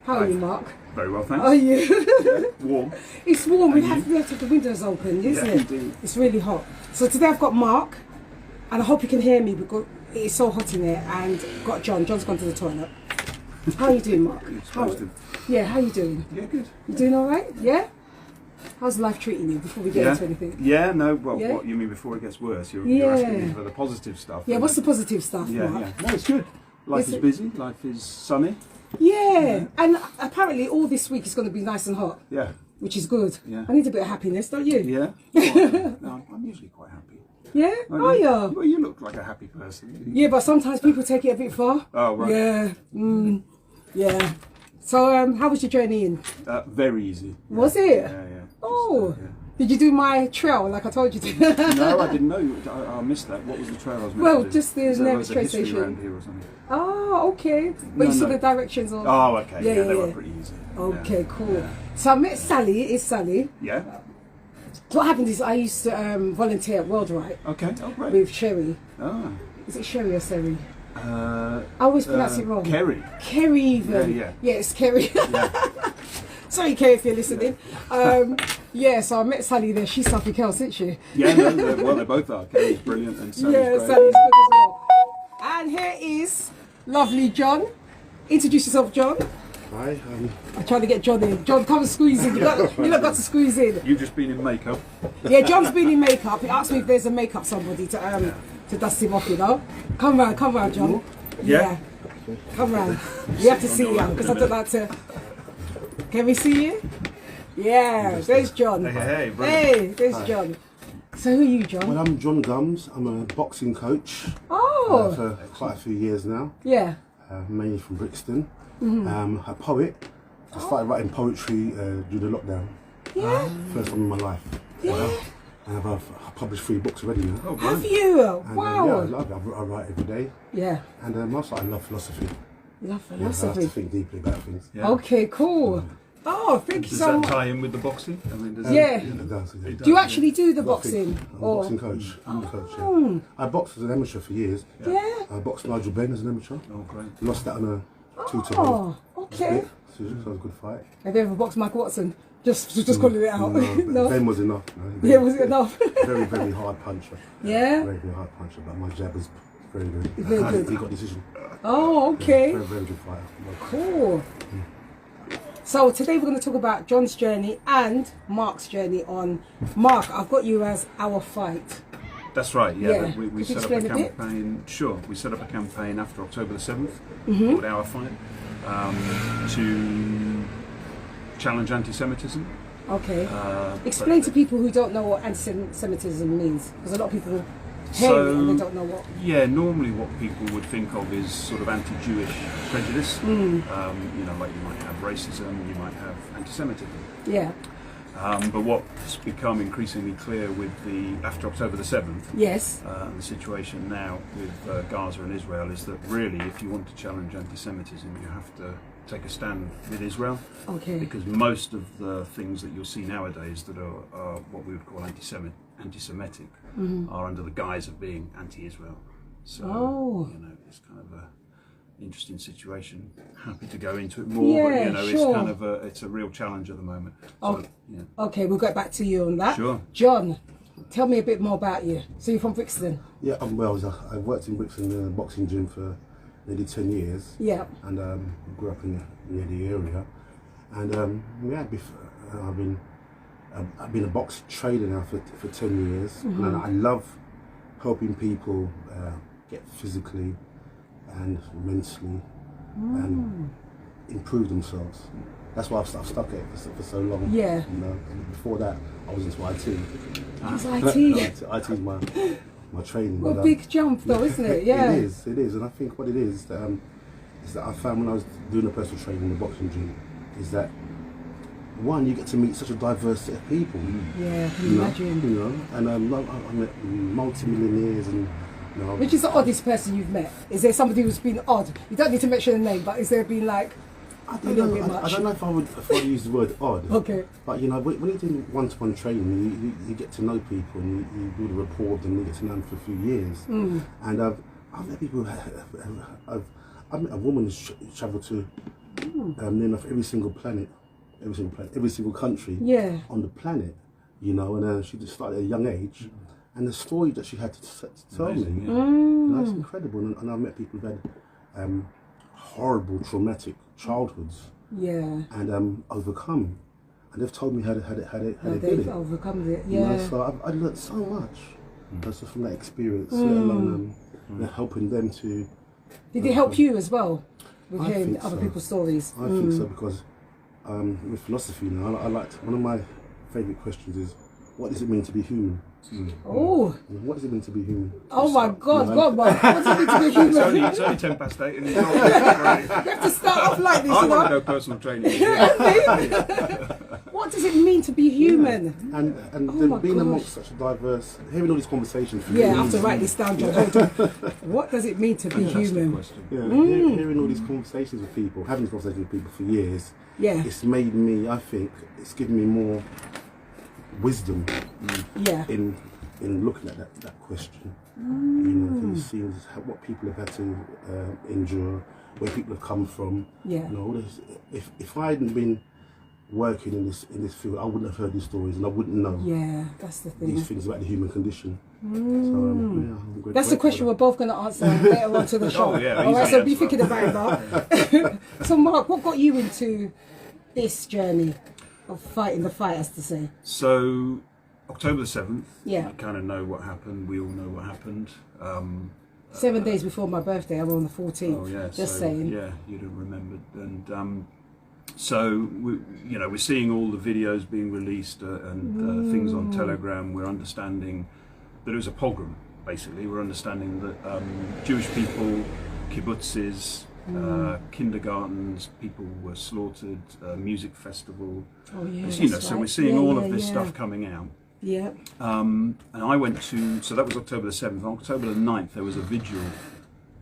How are you, Mark? Very well, thanks. Are you? Yeah, warm. It's warm. We And have to have the windows open, isn't Yeah, it? indeed. It's really hot. So today I've got Mark, and I hope you can hear me because it's so hot in here. And got John. John's gone to the toilet. How are you doing, Mark? Yeah, how are you doing? Yeah, good. You doing all right? Yeah. How's life treating you before we get into anything? Yeah, no, well, Yeah? what you mean before it gets worse? You're asking me for the positive stuff. Yeah, what's the positive stuff, Yeah, Mark? yeah. No, it's good. Life is busy, life is sunny. Yeah, and apparently all this week is going to be nice and hot. Yeah. Which is good. Yeah. I need a bit of happiness, don't you? Yeah. Well, no, I'm usually quite happy. Yeah? Oh, yeah. Well, you look like a happy person. Yeah, but sometimes people take it a bit far. Oh, right. Yeah. Yeah. So, how was your journey in? Very easy. Was it? Yeah, yeah. Oh. Just, Did you do my trail like I told you to? No, I didn't know. I missed that. What was the trail I was meant to do? Just the nearest train station. Around here or something? Oh, okay. But you saw the directions on. Oh, okay. Yeah, they were pretty easy. Okay, cool. Yeah. So I met Sally. It's Sally. Yeah. So what happened is I used to volunteer at World Right. Okay. Oh, great. With Sherry. Ah. Is it Sherry or Seri? I always pronounce it wrong. Kerry. Kerry even. Yeah. Yeah, it's Kerry. Yeah. Sorry, Kerry, if you're listening. Yeah, so I met Sally there. She's something else, isn't she? Yeah, no, well, they both are. Kerry's brilliant and Sally's great. Sally's good as well. And here is lovely John. Introduce yourself, John. Hi. I'm trying to get John in. John, come and squeeze in. You lot got to squeeze in. You've just been in makeup. Yeah, John's been in makeup. He asked me if there's a makeup somebody to dust him off, you know. Come round, John. Yeah. Come round. We have to see you because I don't like to. Can we see you? Yeah, there's John. Hey, there's John. So who are you, John? Well, I'm John Gumbs. I'm a boxing coach. Oh. For quite a few years now. Yeah. Mainly from Brixton. A poet. I started writing poetry during the lockdown. Yeah. First time in my life. Yeah. And I've published 3 books already now. Oh, have you? And, Wow. yeah, I love it. I write every day. Yeah. And also I love philosophy. Love I have philosophy. to think deeply about things. Yeah. Okay, cool. Oh, thank you Does so that much. tie in with the boxing? I mean, does Yeah. It does. Do you actually do the boxing? I'm a boxing coach. I'm a coach, yeah. I boxed as an amateur for years. Yeah. I boxed Nigel Benn as an amateur. Oh, great. Lost that on a 2-1. Oh, okay. So it was a good fight. Have you ever boxed Michael Watson? Just calling it out. No, Ben was enough. Yeah, was it enough? Very, very hard puncher. Yeah? Very, very hard puncher, but my jab was very, very good. He got decision. Oh, okay. Very, very good fighter. Cool. So today we're going to talk about John's journey and Mark's journey on... Mark, I've got you as Our Fight. That's right, yeah. We Could you set up a explain a bit? campaign. Sure, we set up a campaign after October the 7th called Our Fight to challenge anti-Semitism. Okay. Explain to people who don't know what anti-Semitism means, because a lot of people hear it and they don't know what. Yeah, normally what people would think of is sort of anti-Jewish prejudice. You know, like you might have racism, you might have anti-Semitism. Yeah. But what's become increasingly clear with after October the 7th, Yes. the situation now with Gaza and Israel is that really, if you want to challenge anti-Semitism, you have to take a stand with Israel. Okay. Because most of the things that you'll see nowadays that are what we would call anti-Semitic are under the guise of being anti-Israel. So, you know, it's kind of a interesting situation. Happy to go into it more, but you know, it's kind of it's a real challenge at the moment. So, yeah. Okay, we'll get back to you on that. Sure. John, tell me a bit more about you. So you're from Brixton? Yeah, I worked in Brixton in a boxing gym for nearly 10 years. Yeah. And grew up near the area. And yeah, I've been a box trainer now for 10 years. And I love helping people get physically and mentally and improve themselves. That's why I've stuck at it for so long. Yeah. You know, and before that, I was into IT. It's IT. IT is my training. What a big jump though, isn't it? Yeah. It is. And I think what it is that I found when I was doing the personal training in the boxing gym is that one, you get to meet such a diverse set of people. Yeah, can you imagine? You know, and I met multi-millionaires and. You know, which is the oddest person you've met? Is there somebody who's been odd? You don't need to mention a name, but is there been like I don't know if I would use the word odd. Okay. But you know, when you're doing one-to-one training, you get to know people and you build a rapport with them. You get to know them for a few years. And I've met people. I've met a woman who's travelled to near enough every single country on the planet, you know, and she just started at a young age. And the story that she had to tell me, you know, it's incredible. And I've met people who've had horrible, traumatic childhoods, and overcome. And they've told me how they did it. Overcome it, You know, so I've learned so much just from that experience, let alone helping them to. Did it help you as well with hearing other people's stories? I think so, because with philosophy now, I liked, one of my favourite questions is, what does it mean to be human? Oh. What does it mean to be human? Oh my God, God, what does it mean to be human? It's only 10 past 8 and it's not You have to start off like this, I you know? want to know personal training. What does it mean to be human? And then being amongst such a diverse, hearing all these conversations. I have to write this down, John. Hold on. What does it mean to be human? Hearing all these conversations with people, having these conversations with people for years, it's made me, I think, it's given me more wisdom in looking at that question. You know, these things, what people have had to endure, where people have come from. You know, if I hadn't been working in this field, I wouldn't have heard these stories, and I wouldn't know. That's the thing. These things about the human condition. So, that's the question we're both going to answer later on to the show. All right, so be thinking about that. So, Mark, what got you into this journey of fighting the fight, as to say? So, October the 7th, you kind of know what happened. We all know what happened. 7 days before my birthday, I'm on the 14th. Oh, yeah. Just saying. Yeah, you'd have remembered. And so, we're seeing all the videos being released and things on Telegram. We're understanding that it was a pogrom, basically. We're understanding that Jewish people, kibbutzes, kindergartens, people were slaughtered, music festival. So we're seeing all of this stuff coming out. And I went to, so that was October the 7th. On October the 9th, there was a vigil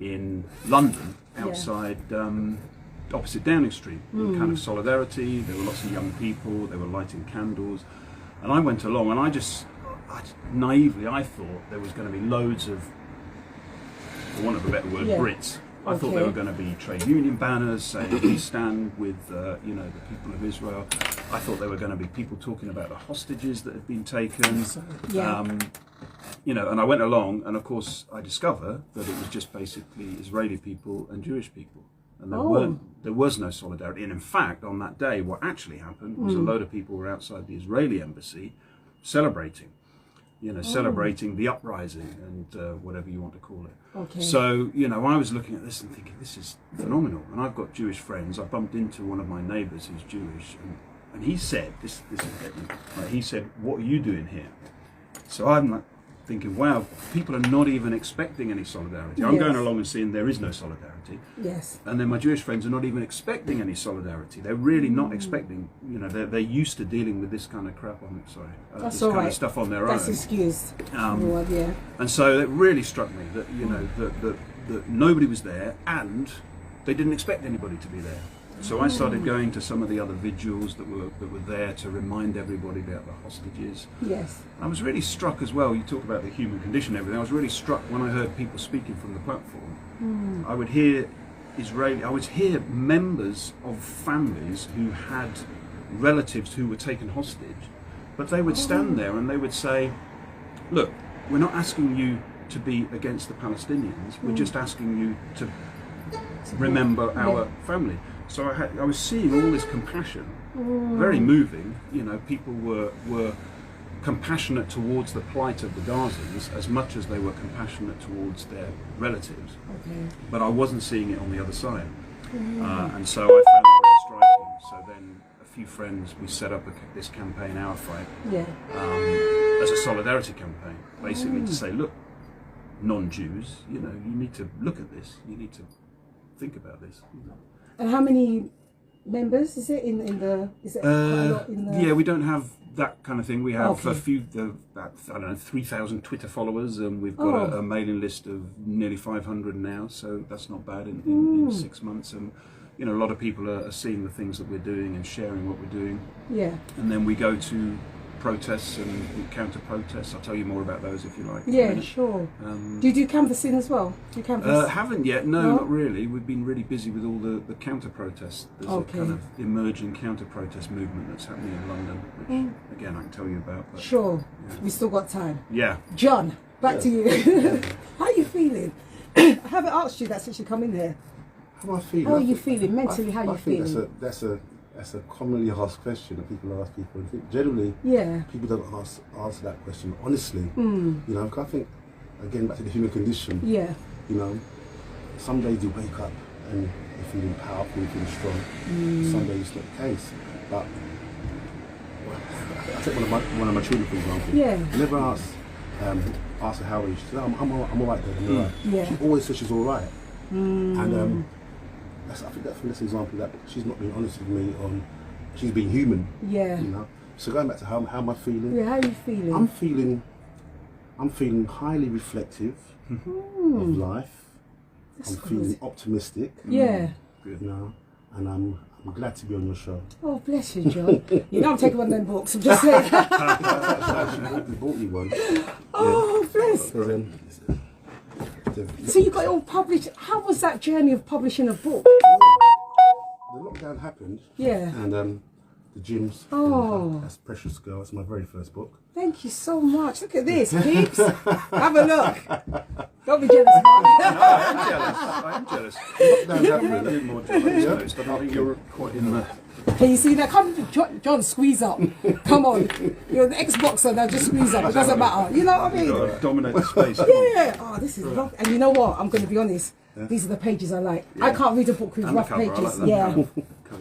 in London, outside, opposite Downing Street, in kind of solidarity. There were lots of young people, they were lighting candles. And I went along, and I naively, I thought there was going to be loads of, for want of a better word, Brits. I thought there were going to be trade union banners saying we stand with the people of Israel. I thought there were going to be people talking about the hostages that had been taken. And I went along, and of course I discover that it was just basically Israeli people and Jewish people, and there was no solidarity. And in fact, on that day, what actually happened was a load of people were outside the Israeli embassy celebrating. Celebrating the uprising and whatever you want to call it. So, I was looking at this and thinking, this is phenomenal. And I've got Jewish friends. I bumped into one of my neighbours who's Jewish, and he said, this is getting, he said, what are you doing here? So I'm like thinking, wow, people are not even expecting any solidarity. I'm going along and seeing there is no solidarity. And then my Jewish friends are not even expecting any solidarity. They're really not expecting, they're used to dealing with this kind of crap on it, this kind of stuff on their own. That's excused. And so it really struck me that, that nobody was there, and they didn't expect anybody to be there. So I started going to some of the other vigils that were there to remind everybody about the hostages. I was really struck as well. You talk about the human condition and everything. I was really struck when I heard people speaking from the platform. I would hear members of families who had relatives who were taken hostage, but they would stand there and they would say, look, we're not asking you to be against the Palestinians, we're just asking you to remember our family. So I was seeing all this compassion, very moving. People were compassionate towards the plight of the Gazans as much as they were compassionate towards their relatives. But I wasn't seeing it on the other side. And so I found that very striking. So then a few friends, we set up this campaign, Our Fight, as a solidarity campaign, basically to say, look, non-Jews, you need to look at this, you need to think about this. And how many members is it in the? Is it quite a lot in the? Yeah, we don't have that kind of thing. We have a few, about 3,000 Twitter followers, and we've got a mailing list of nearly 500 now. So that's not bad in 6 months. And a lot of people are seeing the things that we're doing and sharing what we're doing. And then we go to protests and counter-protests. I'll tell you more about those if you like. Yeah, sure. Do you do canvassing as well? Do you canvass? Haven't yet, no, not really. We've been really busy with all the counter-protests. There's a kind of emerging counter-protest movement that's happening in London, which, again, I can tell you about. But, sure. Yeah. We still got time. Yeah. John, back to you. How are you feeling? I haven't asked you that since you come in here. How am I feeling? How are you feeling mentally? How are you feeling? That's a commonly asked question that people ask people. I think generally, people don't answer that question honestly. You know, 'cause I think, again, back to the human condition. Yeah. You know, some days you wake up and you're feeling powerful, you're feeling strong. Some days it's not the case. But I take one of my children, for example. Yeah. I never ask her how are you. She said, I'm all right, Dad. I'm all right. Yeah. She always says she's all right. And I think that's an example that she's not being honest with me on. She's being human. Yeah. You know. So going back to how am I feeling? Yeah. How are you feeling? I'm feeling highly reflective of life. I'm feeling optimistic. Yeah. You know, and I'm glad to be on your show. Oh, bless you, John. You know I'm taking one of them books. I'm just saying. You bought me one. Oh, bless. So you got it all published. How was that journey of publishing a book? The lockdown happened. Yeah. And the gyms. Oh. That's Precious Girl. It's my very first book. Thank you so much. Look at this, peeps. Have a look. Don't be jealous, Mark. No, I am jealous. Lockdown happened. A bit more jealous. I think you're quite in the... Can you see that? Come, John, squeeze up. Come on. You're an ex-boxer now, just squeeze up. It doesn't matter. You know what I mean? You've got to dominate the space. Yeah. Oh, this is rough. And you know what? I'm going to be honest. These are the pages I like. I can't read a book with rough pages. Yeah.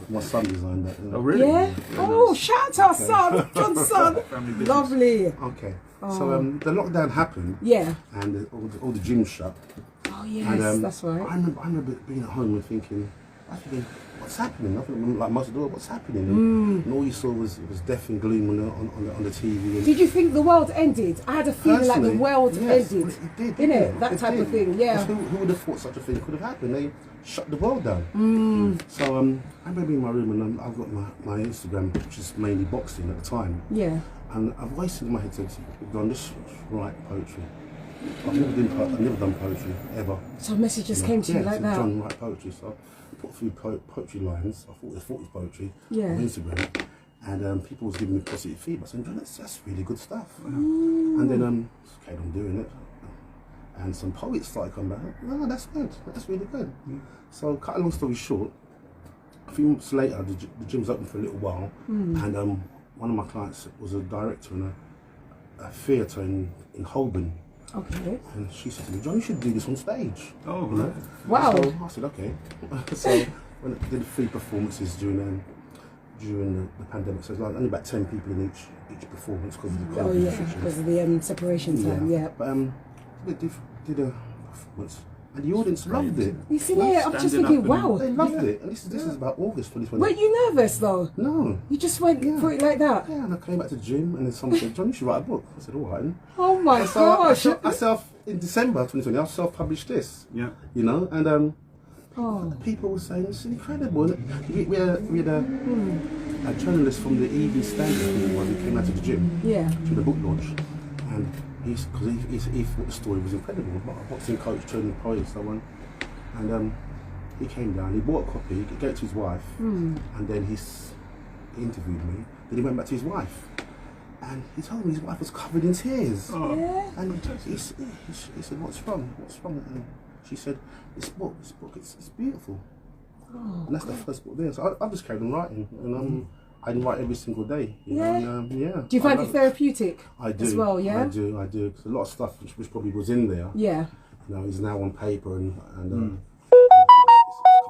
My son designed that. Oh, really? Yeah. Oh, shout out to our son, John's son. Lovely. Okay. So the lockdown happened. Yeah. And all the gyms shut. Oh yes, that's right. I remember being at home and thinking, what's happening? I think like most of the world, what's happening? And all you saw was death and gloom on the TV. Did you think the world ended? I had a feeling like the world ended. It did. Innit? That type of thing, yeah. Who would have thought such a thing could have happened? They shut the world down. So I remember in my room and I've got my Instagram, which is mainly boxing at the time. Yeah. And I've always said in my head, John, just write poetry. I've never done poetry, ever. So messages came to you like that? John, write poetry. So I put a few poetry lines, I thought it was poetry, on Instagram. And people was giving me positive feedback, saying, John, that's really good stuff. And then carried on doing it. And some poets started coming back, no, that's good, that's really good. So cut a long story short, a few months later, the gym was open for a little while. And one of my clients was a director in a theatre in Holborn. Okay. And she said to me, John, you should do this on stage. Oh, you know? Wow. So I said, okay. So when I did 3 performances during the pandemic, so it was like only about 10 people in each performance because of the COVID restrictions. Because of the separation time, But did a performance. And the audience loved it. You see, I'm just thinking, wow. They loved it. And this is about August 2020. Weren't you nervous though? No. You just went for it like that? Yeah, and I came back to the gym and then someone said, John, you should write a book. I said, all right. Oh my gosh. In December 2020, I self-published this. Yeah. You know, and people were saying, it's incredible. We had a journalist from the EV Standard who came out to the gym to the book launch. And he thought the story was incredible. A boxing coach, training poet and so on. And he came down, he bought a copy, he gave it to his wife, and then he interviewed me. Then he went back to his wife. And he told me his wife was covered in tears. Oh. Yeah. And he said, what's wrong? What's wrong? And she said, this book, it's beautiful. Oh, and that's the first book there. So I just carried on writing. And I write every single day. You know, and, do you find it therapeutic? I do. As well, yeah? I do. Because a lot of stuff which probably was in there, you know, is now on paper and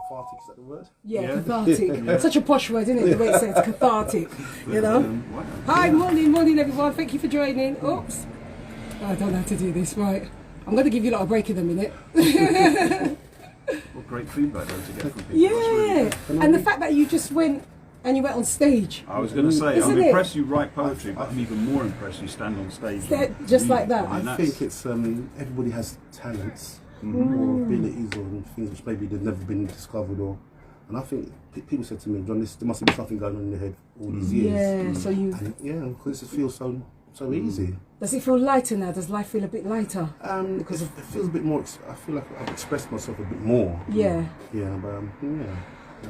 cathartic, is that the word? Yeah, cathartic. Such a posh word, isn't it? The way it says cathartic, you know? Wow. Hi, morning everyone. Thank you for joining. Oops. I don't know how to do this, right. I'm going to give you a lot of break in a minute. Well, great feedback though to get from people. Yeah, really and the fact that you just went and you went on stage. I was going to say, I'm impressed you write poetry, but I'm even more impressed you stand on stage. Just like that. I think it's, everybody has talents or abilities or things which maybe they've never been discovered or And I think people said to me, John, there must have been something going on in your head all these years. Yeah, so you... And, yeah, because it feels so easy. Does it feel lighter now? Does life feel a bit lighter? Because it feels a bit more, I feel like I've expressed myself a bit more. Yeah. Yeah, but yeah.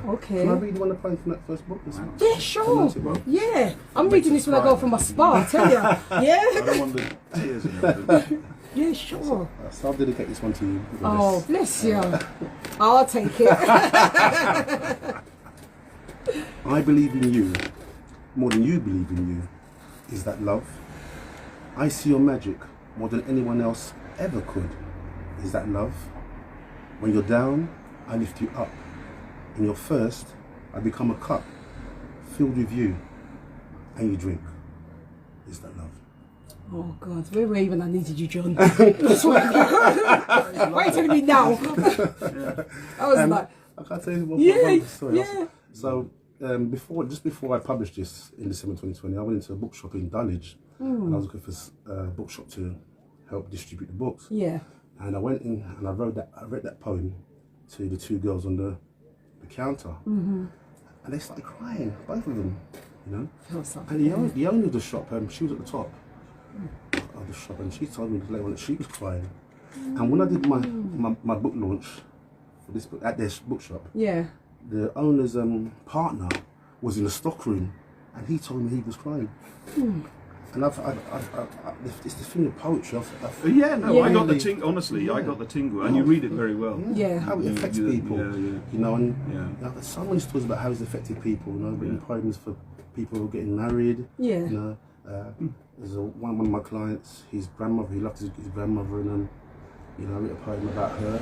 Okay. Can I read one of the poems from that first book? Yeah, sure. Yeah. I'm reading this when I go for my spa, I tell you. Yeah. I don't want the tears in it. Yeah, sure. So I'll dedicate this one to you. Oh, bless you. I'll take it. I believe in you more than you believe in you. Is that love? I see your magic more than anyone else ever could. Is that love? When you're down, I lift you up. When you're thirst, I become a cup filled with you, and you drink. Is that love? Oh God, where were you when I needed you, John? Why are you telling me now? I was like, I can't tell you yeah, story. yeah. So just before I published this in December 2020, I went into a bookshop in Dulwich, and I was looking for a bookshop to help distribute the books. Yeah. And I went in and I read that poem to the two girls on the counter, and they started crying, both of them, you know. And the owner of the shop, she was at the top of the shop, and she told me later on that she was crying. And when I did my book launch for this book at their bookshop, yeah, the owner's partner was in the stock room, and he told me he was crying. And it's the thing of poetry. I got the tingle. Honestly, I got the tingle, and you read it very well. Yeah, how it affects people. You know, and yeah. Someone talks about how it's affected people. You know, written poems for people who are getting married. Yeah. You know, there's one of my clients. His grandmother. He loved his grandmother, and you know, I wrote a poem about her,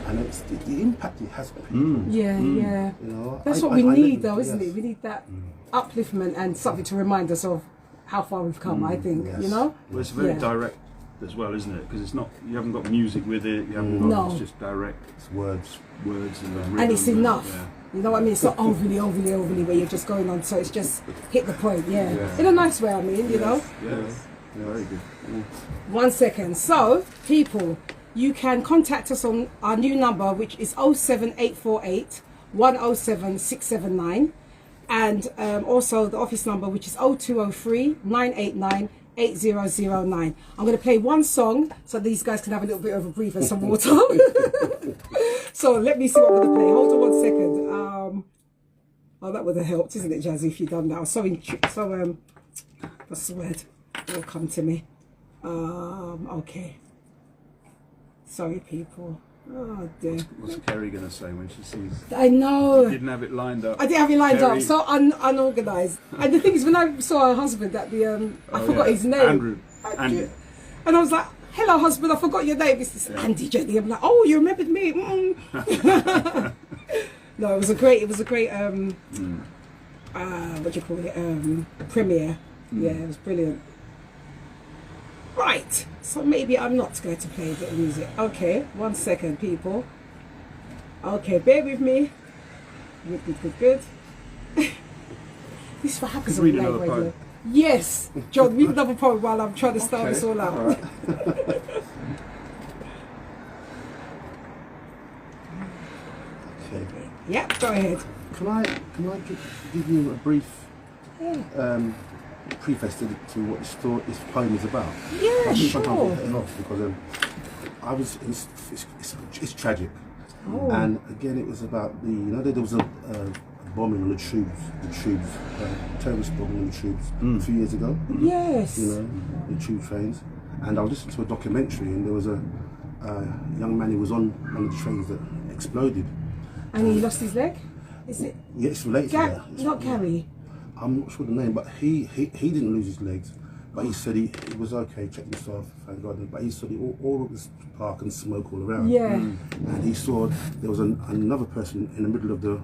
and it's the impact it has on people. Yeah, yeah. You know, that's what we need, though, isn't it? We need that upliftment and something to remind us of how far we've come, I think, you know? Well, it's very direct as well, isn't it? Because it's not, you haven't got music with it, you haven't got, it's just direct. It's words and it's enough. You know what I mean? It's not overly where you're just going on, so it's just hit the point, in a nice way, I mean, you know? Yes, very good. 1 second. So, people, you can contact us on our new number, which is 07848 107 679. And also the office number, which is 0203 989 8009. I'm going to play one song so these guys can have a little bit of a breathe and some water. So let me see what I'm going to play. Hold on 1 second. Oh, that would have helped, isn't it, Jazzy, if you'd done that? What's the word? It will come to me. Okay. Sorry, people. Oh dear. What's Kerry going to say when she sees? I know. You didn't have it lined up. I didn't have it lined Kerry. up. So unorganised. And the thing is, when I saw her husband at the, I forgot his name. Andrew. And I was like, "Hello, husband. I forgot your name. It's Andy Jenny." I'm like, "Oh, you remembered me." No, it was a great. What do you call it? Premiere. Yeah, it was brilliant. Right, so maybe I'm not going to play the music. Okay, 1 second, people. Okay, bear with me. Good. This is what happens on live radio. Yes, John, read another poem while I'm trying to start this all out. Right. Okay. Yep, go ahead. Can I give you a brief preface to what this poem is about? Yeah, I think sure. sometimes I get off because it's tragic. Oh. And again, it was about there was a bombing on the tubes, terrorist bombing on the tubes a few years ago. Yes. You know, the tube trains. And I was listening to a documentary, and there was a young man who was on one of the trains that exploded. And he lost his leg? Is it? Yeah, it's related to that. Not Gary. I'm not sure the name, but he didn't lose his legs, but he said he was okay, checked himself, thank God. But he said all of this park and smoke all around. Yeah. And he saw there was another person in the middle of the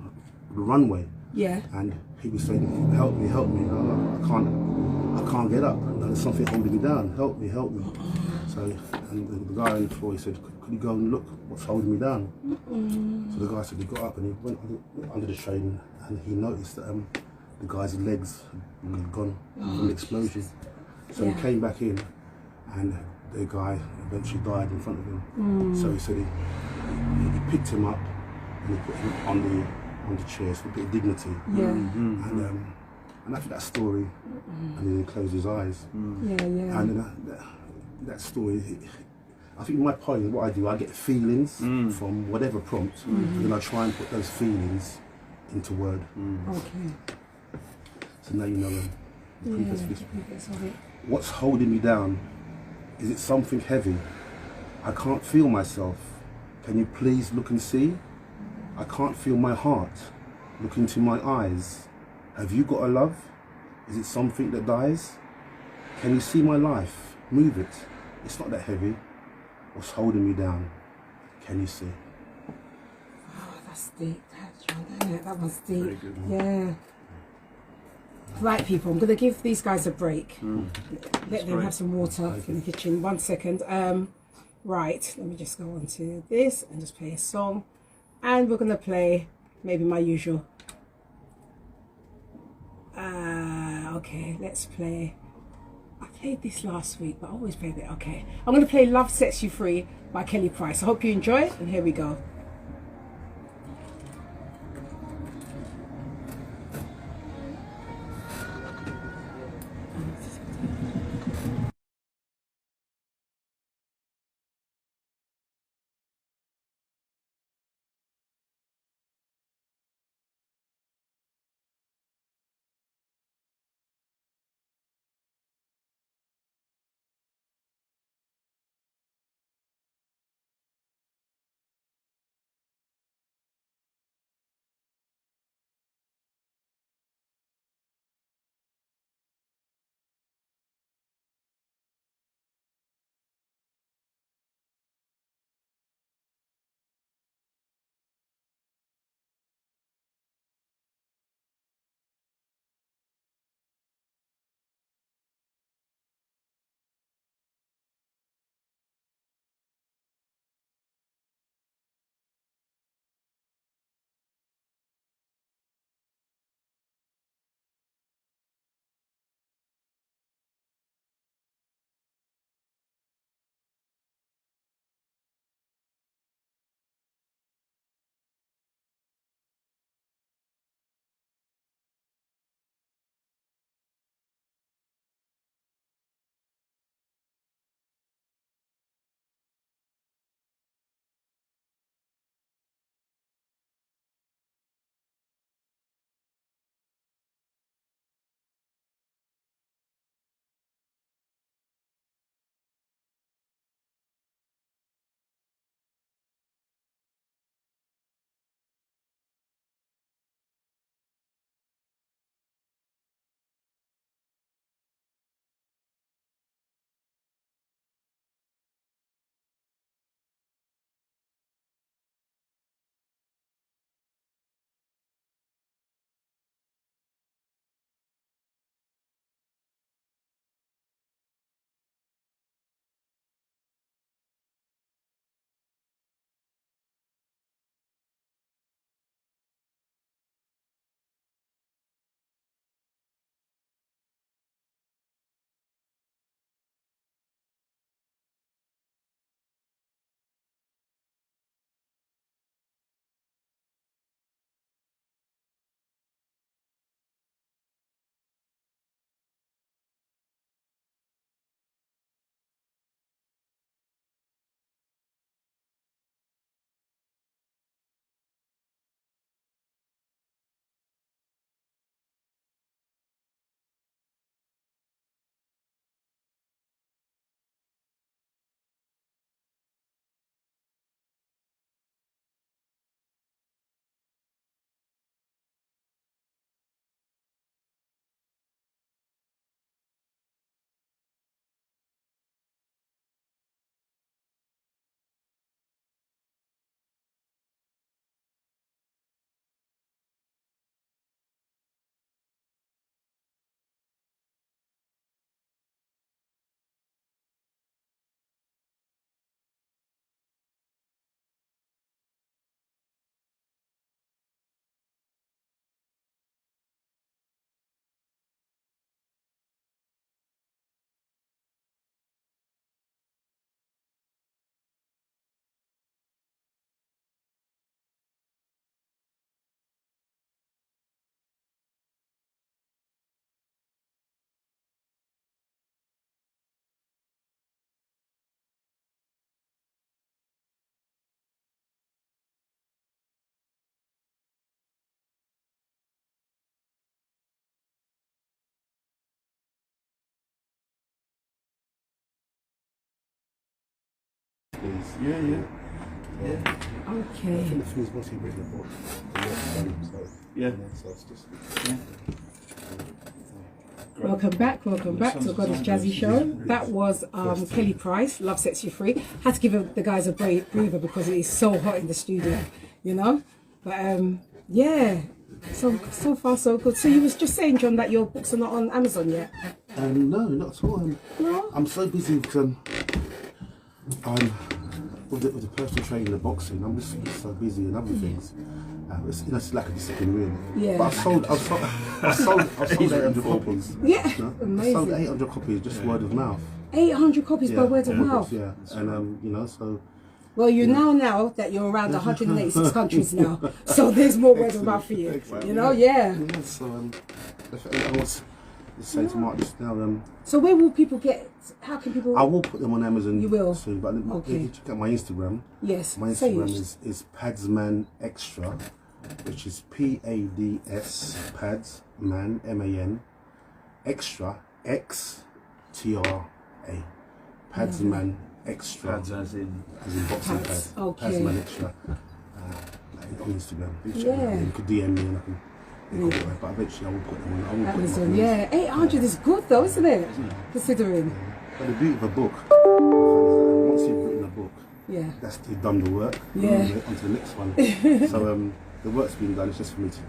runway. Yeah. And he was saying, help me. I can't get up. There's something holding me down. Help me. So, and the guy on the floor, he said, could you go and look what's holding me down? So the guy said he got up and he went under the train, and he noticed that the guy's legs had gone from the explosion. So he came back in, and the guy eventually died in front of him. So he said he picked him up and he put him on the chairs for a bit of dignity. Yeah. And after that story, and then he closed his eyes. Yeah, yeah. And then that story, I think in my poem, what I do, I get feelings from whatever prompt, and then I try and put those feelings into word. Okay. So now you know the previous Yeah, previous of it. What's holding me down? Is it something heavy? I can't feel myself. Can you please look and see? I can't feel my heart. Look into my eyes. Have you got a love? Is it something that dies? Can you see my life? Move it. It's not that heavy. What's holding me down? Can you see? Oh, that's deep. That's John, isn't it? That was deep. Very good. Yeah. Right, people, I'm going to give these guys a break. Let them have some water in the kitchen. 1 second. Right, let me just go on to this and just play a song. And we're going to play maybe my usual. Okay, let's play. I played this last week, but I always play it. Okay, I'm going to play Love Sets You Free by Kelly Price. I hope you enjoy it, and here we go. Yeah, yeah. Yeah. Okay. I think the thing is, once you read the book, the work's done. So, Yeah. So it's just. Welcome back to Goddess Jazzy Show. That was Kelly Price, Love Sets You Free. Had to give the guys a breather because it is so hot in the studio, you know. But yeah, so far so good. So you was just saying, John, that your books are not on Amazon yet? No, not at all. No? I'm so busy because I'm with the personal training and boxing. I'm just so busy and other things. It's lack of discipline, really. Yeah. But I've sold 800 copies. Yeah, You know? amazing. I sold 800 copies just word of mouth. 800 copies by word of mouth. Yeah, and you know, so. Well, you now that you're around 186 countries now, so there's more word of mouth for you. Excellent. You know, yeah. Yeah, so I was saying to Mark just now. So where will people get? How can people? I will put them on Amazon. You will? soon, but Okay. if you check out my Instagram. Yes. My say Instagram it. is Padsman Extra, which is PADS Padsman MAN Extra XTRA Padsman Extra. Pads as in. As in boxing Pads, pad. okay. Padsman Extra. On Instagram. You check Yeah. me out. You could DM me and I can. But eventually I will put them on. Amazon, yeah. 800 is good though, isn't it? Considering. But the beauty of a book, once you've written a book, Yeah. you've done the work. Yeah. On to the next one. So the work's been done. It's just for me to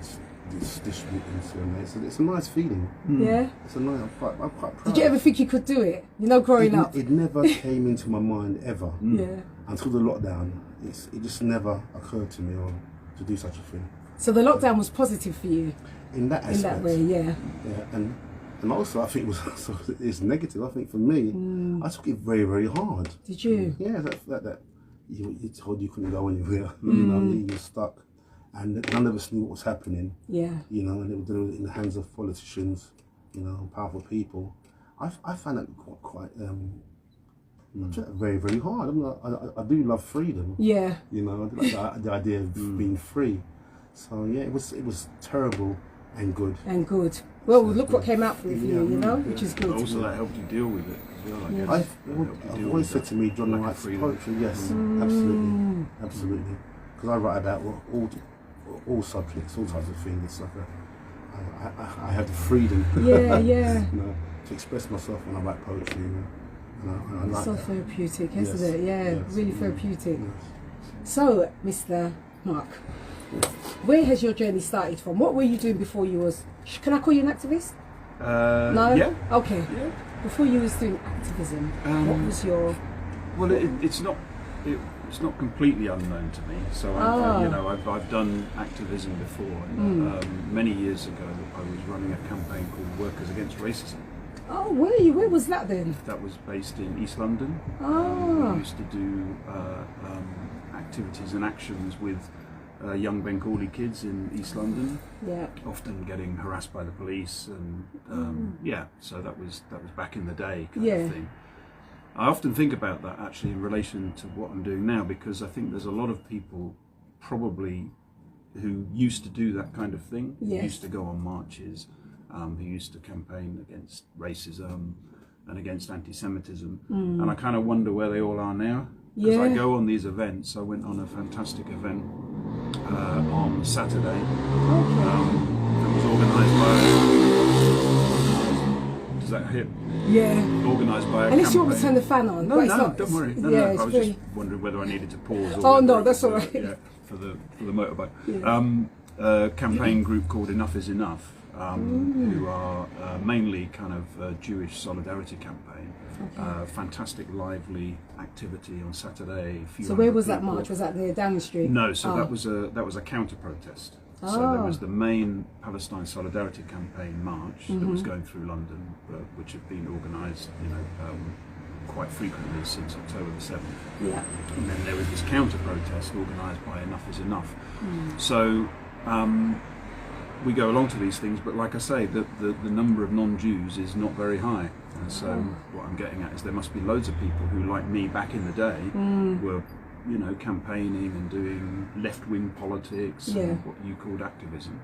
distribute them. So it's a nice feeling. Yeah. It's a nice. I'm quite proud. Did you ever think you could do it? You know, growing up. It never came into my mind ever. Yeah. Until the lockdown. It just never occurred to me to do such a thing. So the lockdown was positive for you. In that aspect. In that way, yeah. Yeah, and also I think it's negative. I think for me, I took it very, very hard. Did you? Yeah, that you told you couldn't go anywhere. You know, you were stuck, and none of us knew what was happening. Yeah. You know, and it was in the hands of politicians, you know, powerful people. I found that quite very, very hard. I do love freedom. Yeah. You know, I like the idea of being free. So yeah, it was terrible and good. And good. Well, look what came out for you, you know, which is good. Also, that helped you deal with it as well, I guess. I've always said to me, John writes poetry. Yes, absolutely. Because I write about all subjects, all types of things. It's like I have the freedom. Yeah, yeah. You know, to express myself when I write poetry. You know, and I like So that. therapeutic, isn't Yes, it? Yeah, yes. really therapeutic. Yes. So, Mr. Mark, where has your journey started from? What were you doing before you was... Can I call you an activist? No? Yeah. Okay. Yeah. Before you was doing activism, what was your... Well, it's not completely unknown to me. So I've done activism before. And, many years ago, I was running a campaign called Workers Against Racism. Oh, were you? Where was that then? That was based in East London. Oh. We used to do activities and actions with young Bengali kids in East London. Yeah. Often getting harassed by the police, and so that was back in the day kind Yeah. of thing. I often think about that actually in relation to what I'm doing now, because I think there's a lot of people probably who used to do that kind of thing, who Yes. used to go on marches, who used to campaign against racism and against anti-Semitism, and I kind of wonder where they all are now. Because I go on these events. I went on a fantastic event on Saturday. It was organised by... Does that hit? Yeah. Organised by a Unless you want to campaign. turn the fan on. No, but it's no, not, don't worry. No, yeah, no, it's I was very... just wondering whether I needed to pause. Or Oh, whether no, it that's was, all right. Yeah, for the motorbike. Yeah. A campaign group called Enough Is Enough, who are mainly kind of Jewish solidarity campaign. Fantastic, lively activity on Saturday. So where was that march? Was that the Downing Street? No, so that was a counter protest. So there was the main Palestine Solidarity Campaign march that was going through London, which had been organised, quite frequently since October the 7th. Yeah. And then there was this counter protest organised by Enough Is Enough. So we go along to these things, but like I say, the number of non-Jews is not very high. And so what I'm getting at is there must be loads of people who, like me back in the day, were campaigning and doing left-wing politics and what you called activism.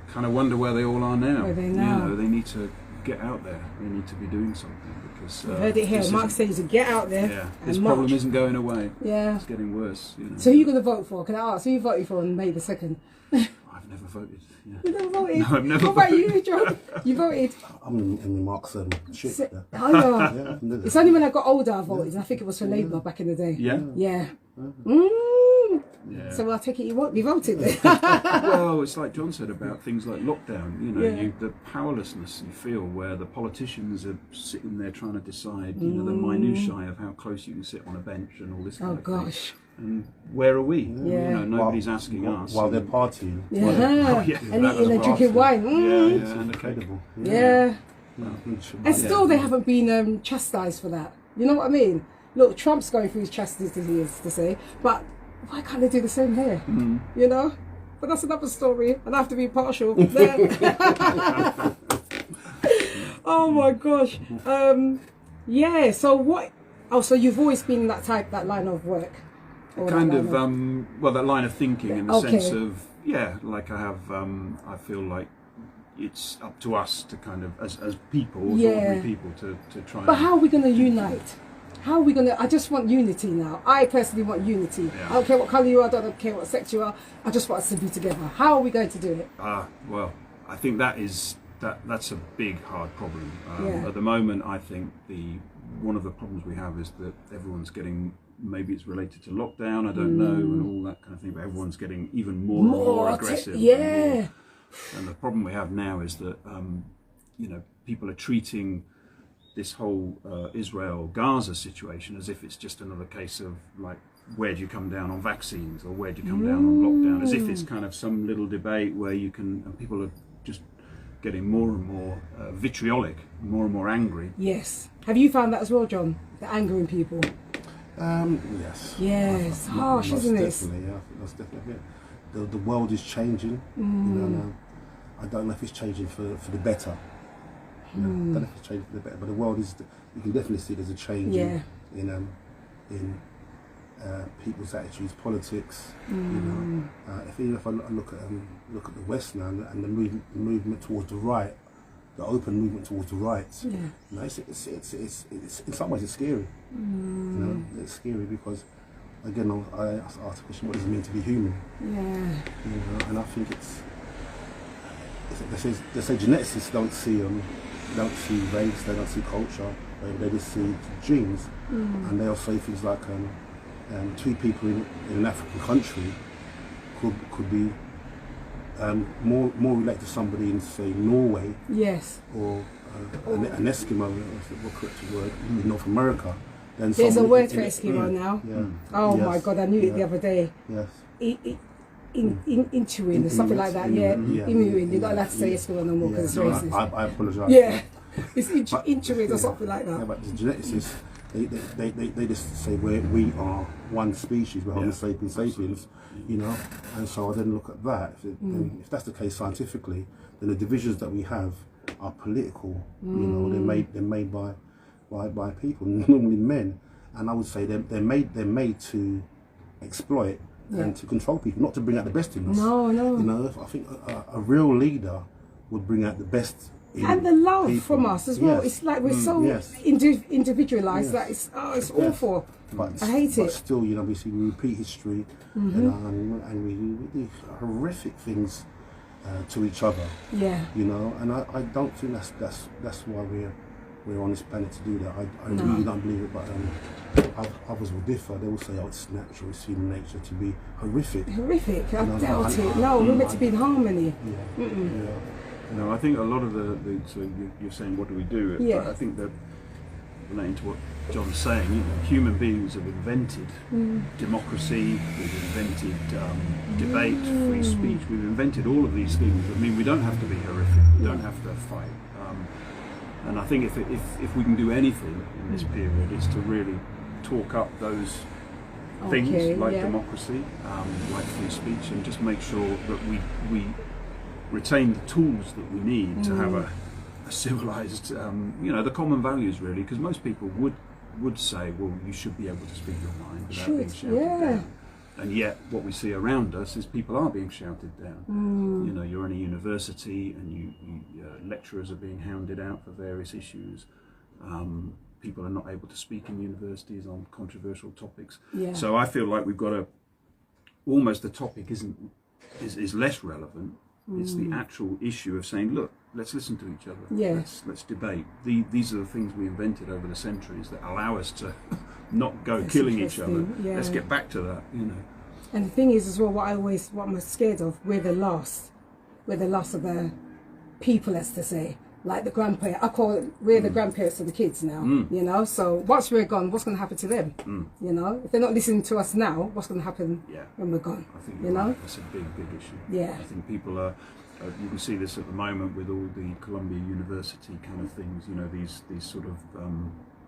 Kind of wonder where they all are now. Where are they now? They need to get out there. They need to be doing something because You heard it here. Mark says to get out there. Yeah, and this march. problem isn't going away. Yeah, it's getting worse. You know. So who are you going to vote for? Can I ask who you voted for on May the 2nd? I've never voted. Yeah. You never voted? No, I've never What about voted. you, John? You voted? I'm in Mark's shit. Yeah. Oh, yeah. Yeah, It's only when I got older I voted, and I think it was for Labour back in the day. Yeah. Yeah. Yeah. So I take it you won't be voting then. Well, it's like John said about things like lockdown. You know, Yeah. the powerlessness you feel where the politicians are sitting there trying to decide, you know, the minutiae of how close you can sit on a bench and all this kind Oh of thing. gosh. And where are we? Yeah. You know, nobody's asking us. While they're partying. Yeah. Oh, yeah. And That was eating and drinking wine. Yeah, and the cake. Incredible. Yeah. And And still they haven't been chastised for that. You know what I mean? Look, Trump's going through his chastity, as to say, but why can't they do the same here? You know? But that's another story, and I have to be partial. Oh my gosh. Yeah, so what? Oh, so you've always been that line of work? Or Kind that of, line well, that line of thinking in the Okay. sense of, yeah, like I have, I feel like it's up to us to kind of, as people, as Yeah. ordinary people, to try But and... how are we going to unite? How are we going to... I just want unity now. I personally want unity. Yeah. I don't care what colour you are, I don't care what sex you are. I just want us to be together. How are we going to do it? Well, I think that's a big, hard problem. Yeah. At the moment, I think one of the problems we have is that everyone's getting, maybe it's related to lockdown, I don't know, and all that kind of thing, but everyone's getting even more and more aggressive. Yeah. And the problem we have now is that, you know, people are treating this whole Israel-Gaza situation as if it's just another case of, like, where do you come down on vaccines, or where do you come down on lockdown, as if it's kind of some little debate where you can, and people are just getting more and more vitriolic, more and more angry. Yes. Have you found that as well, John? The anger in people? Yes. Yes. Harsh, isn't it? Definitely, yeah. That's definitely it. The world is changing. You know, I don't know if it's changing for the better. You know, I don't know if it's changing for the better, but the world is. You can definitely see there's a change in people's attitudes, politics. You know, if I look at the West now and the movement towards the right, the open movement towards the right. Yeah. You know, it's in some ways it's scary. You know, it's scary because, again, I asked the question, what does it mean to be human? Yeah. You know, and I think they say geneticists don't see race, they don't see culture, they just see genes, and they'll say things like two people in an African country could be more related to somebody in, say, Norway, Yes. or an Eskimo, what correct word, in North America. Than There's a somebody word for in- Eskimo yeah, now. Yeah. Oh Yes, my God, I knew it the other day. Yes. Intuin or something like that. Yeah. Inuit. You're not allowed to say yeah. Eskimo no more because Yeah, it's no, racist. I apologise. Yeah. It's But- Intuit or something like Yeah, that. but the geneticists, they just say we are one species, we're Homo sapiens sapiens, you know. And so I then look at that. If that's the case scientifically, then the divisions that we have are political. You know, they're made by people, normally men. And I would say they're made to exploit and to control people, not to bring out the best in us. No. You know, I think a real leader would bring out the best in And the love people. from us as well. Yes. It's like we're so Yes. individualised Yes. that it's awful. But, I hate but it. still, you know, we repeat history, you know, and we do horrific things to each other. Yeah. You know, and I don't think that's why we're on this planet to do that. I really don't believe it. But others will differ. They will say, "Oh, it's natural. It's human nature to be horrific." Horrific. I No, doubt I- it. No, we're meant to be in harmony. Yeah. Yeah. You know, I think a lot of so you're saying, what do we do? Yeah. But I think that, relating to what John's saying, you know, human beings have invented democracy, we've invented debate, free speech, we've invented all of these things. I mean, we don't have to be horrific, we don't have to fight. And I think if we can do anything in this period, it's to really talk up those things like democracy, like free speech, and just make sure that we retain the tools that we need to have a civilized, you know, the common values really, because most people would say, well, you should be able to speak your mind without being shouted down. And yet what we see around us is people are being shouted down. You know, you're in a university and lecturers are being hounded out for various issues. People are not able to speak in universities on controversial topics. Yeah. So I feel like we've got to, almost the topic is less relevant. It's the actual issue of saying, look, let's listen to each other. Yeah. Let's debate. These are the things we invented over the centuries that allow us to not go That's killing each other. interesting, yeah. Let's get back to that, you know. And the thing is as well, what I'm scared of, we're the last of the people, as to say, like the grandparents. I call it, we're the grandparents of the kids now, you know. So once we're gone, what's going to happen to them? You know, if they're not listening to us now, what's going to happen when we're gone? I think you know, right. That's a big issue. Yeah. I think people are. You can see this at the moment with all the Columbia University kind of things. You know, these sort of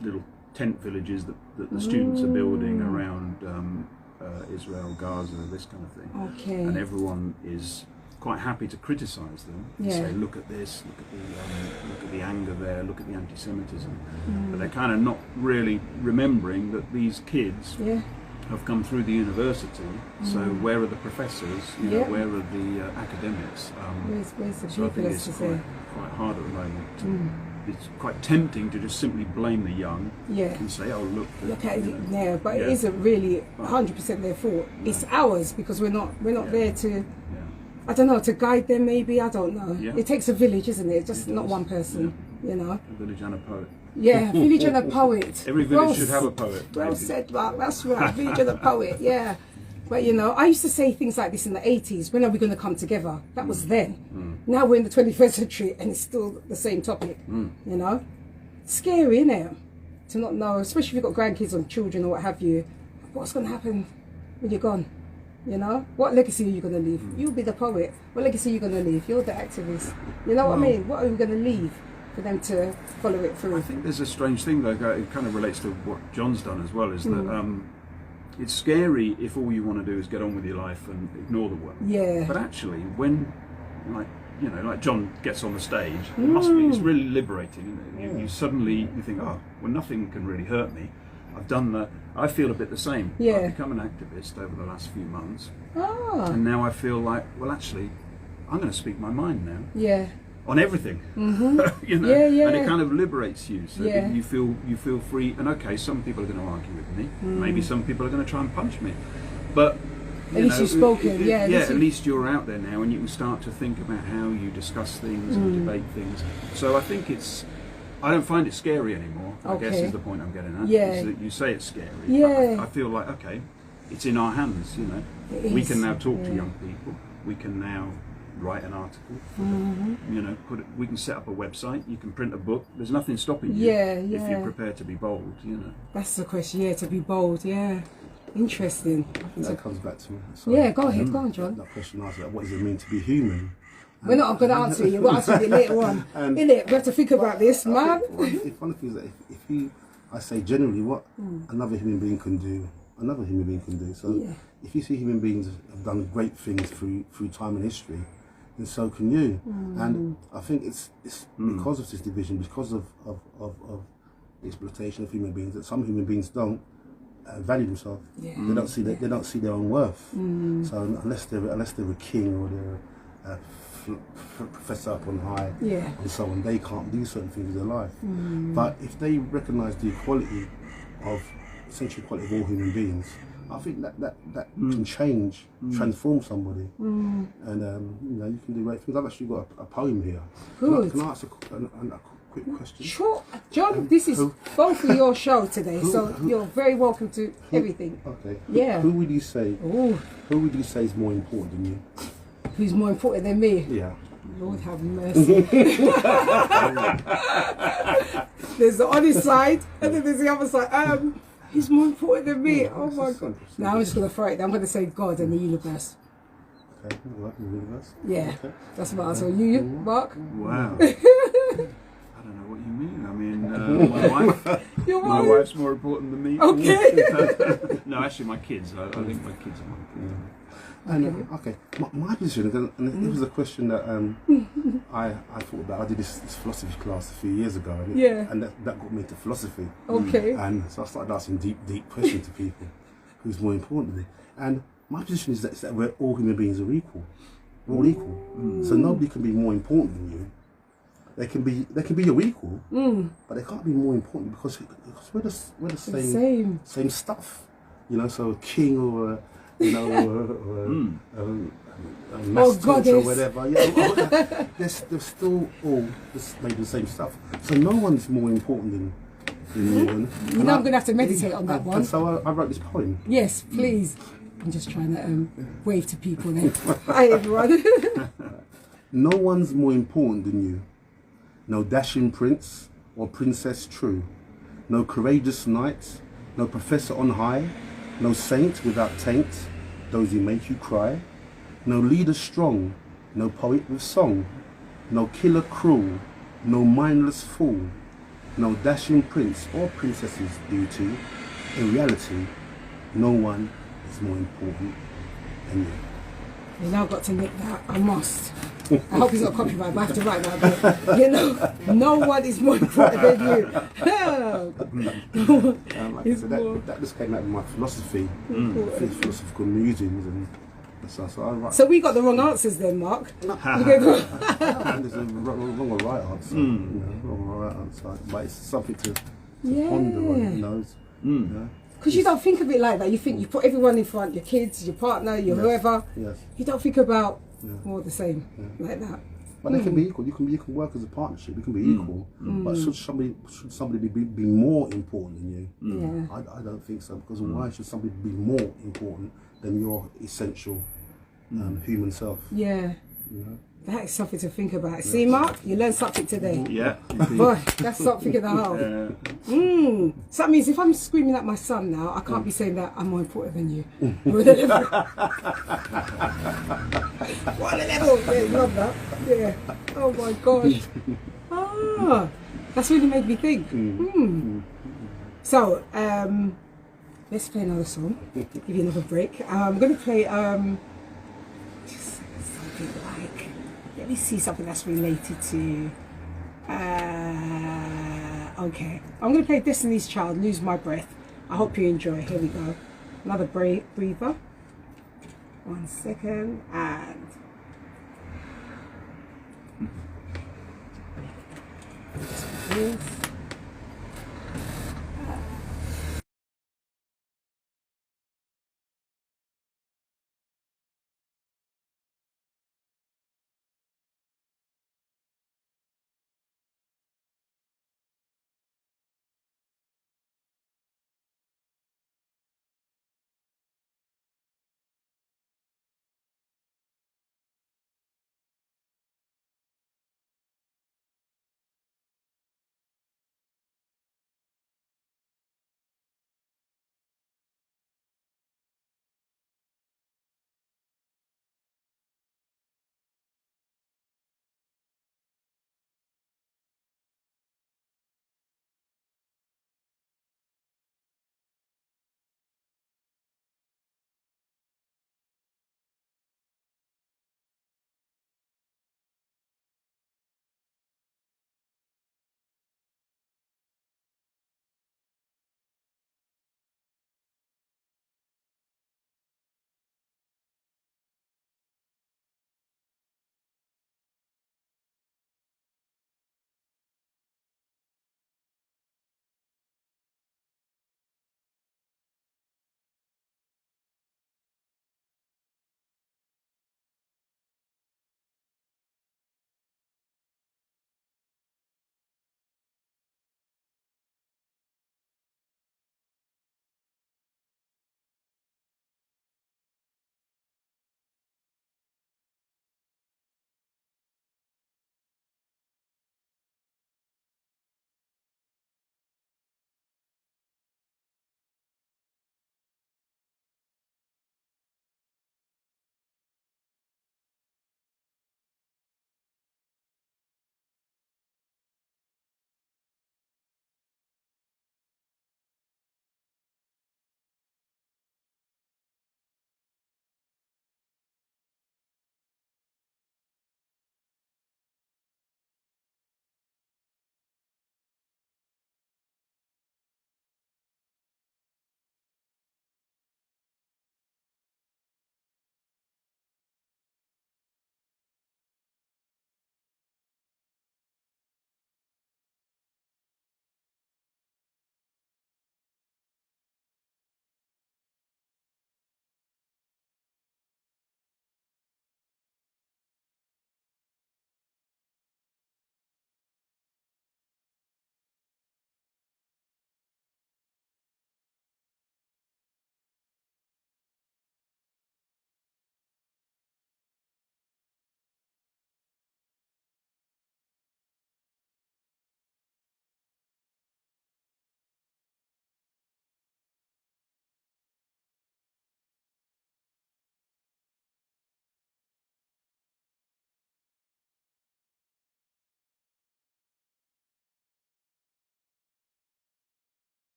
little tent villages that the students are building around Israel, Gaza, this kind of thing. Okay. And everyone is quite happy to criticise them and say, look at this, look at the anger there, look at the anti-Semitism. But they're kind of not really remembering that these kids have come through the university. So where are the professors? You know, where are the academics? Where's the So I people, think as it's to say? quite hard at the moment. It's quite tempting to just simply blame the young and say, oh look at you it, know, but it isn't really 100% their fault. It's ours, because we're not there to, I don't know, to guide them maybe, I don't know. It takes a village, isn't it? Just not one person, you know. A village and a poet. Yeah, village and a poet. Every village should have a poet. Well maybe. said, Mark, that's right, village and a poet, yeah. But you know, I used to say things like this in the 80s, when are we going to come together? That was then. Now we're in the 21st century and it's still the same topic, you know. Scary, isn't it? To not know, especially if you've got grandkids or children or what have you, what's going to happen when you're gone? You know, what legacy are you going to leave? You'll be the poet. What legacy are you going to leave? You're the activist. You know what I mean? What are we going to leave for them to follow it through? I think there's a strange thing, though, it kind of relates to what John's done as well, is that it's scary if all you want to do is get on with your life and ignore the world. Yeah. But actually, when, like John gets on the stage, it must be, it's really liberating, isn't it? You suddenly, you think, oh, well, nothing can really hurt me. I've done that. I feel a bit the same. Yeah. I've become an activist over the last few months. Ah. And now I feel like, well, actually, I'm going to speak my mind now. Yeah. On everything, you know, and it kind of liberates you. So that you feel free. And okay, some people are going to argue with me. Maybe some people are going to try and punch me. But at least you've spoken. At least you're out there now, and you can start to think about how you discuss things and debate things. So I think I don't find it scary anymore. I guess is the point I'm getting at. Yeah. Is that you say it's scary. Yeah. But I feel like, okay, it's in our hands. You know, we can now talk to young people. We can now write an article. You know, we can set up a website. You can print a book. There's nothing stopping you. If you're prepared to be bold. You know. That's the question. Yeah, to be bold. Yeah. Interesting. I think that comes back to go ahead, go on, John. That question asked, like, what does it mean to be human? We're not going to answer you. We'll answer you later on. Innit? We have to think about this, man. It's one of the things that I say generally, what another human being can do, another human being can do. So if you see human beings have done great things through time and history, then so can you. And I think it's because of this division, because of the exploitation of human beings, that some human beings don't value themselves. They don't see their own worth. So unless they're a king or they're a professor up on high and so on, they can't do certain things in their life. But if they recognise the equality of essential equality of all human beings, I think that can change, transform somebody, and you know, you can do great things. I've actually got a poem here. Good. Can I ask a quick question? Sure, John. This is both of your show today, so you're very welcome to everything. Okay. Yeah. Who would you say? Ooh. Who would you say is more important than you? Who's more important than me? Yeah. Lord have mercy. There's the honest side, and then there's the other side. He's more important than me. Oh my God. Now I'm just going to throw it down. I'm going to say God and the universe. Okay, the universe. Yeah, okay. That's my answer. You, Mark? Wow. I don't know what you mean. I mean, my wife's more important than me. Okay. No, actually, my kids. I think my kids are more important. And my position, and it was a question that I thought about. I did this philosophy class a few years ago, and that got me into philosophy. Okay. And so I started asking deep questions to people. Who's more important to me? And my position is that we're all human beings are equal. We're all equal. So nobody can be more important than you. They can be your equal, but they can't be more important because we're the same stuff. You know, so a king or a, you know, a master or whatever. Yeah, they're still all made the same stuff. So no one's more important than you. You know, I'm going to have to meditate on that one. And so I wrote this poem. Yes, please. I'm just trying to wave to people then. Hi everyone. No one's more important than you. No dashing prince or princess true. No courageous knight, no professor on high. No saint without taint, those who make you cry. No leader strong, no poet with song. No killer cruel, no mindless fool. No dashing prince or princess's beauty. In reality, no one is more important than you. You now got to nick that. I must. I hope it's not copyright, but I have to write that. But, you know, no one is more important than you. Like I said, that just came out of my philosophy, philosophical musings, and so I write. So we got the wrong answers then, Mark. There's a wrong or right answer. You know, wrong or right answer, but it's something to ponder on. You know. Yeah. Because you don't think of it like that. You think you put everyone in front, your kids, your partner, your whoever. Yes. You don't think about more the same like that. But they can be equal. You can work as a partnership. You can be equal. But should somebody be more important than you? Yeah. I don't think so. Because why should somebody be more important than your essential human self? Yeah. You know? That is something to think about. See, Mark, you learned something today. Yeah. Boy, that's something in the whole. So that means if I'm screaming at my son now, I can't be saying that I'm more important than you. What a level! Yeah, love that. Yeah. Oh my gosh. That's really made me think. So, let's play another song. Give you another break. I'm going to play just something like. Let me see something that's related to. Okay, I'm going to play Destiny's Child, Lose My Breath. I hope you enjoy. Here we go. Another breather. 1 second, and. This.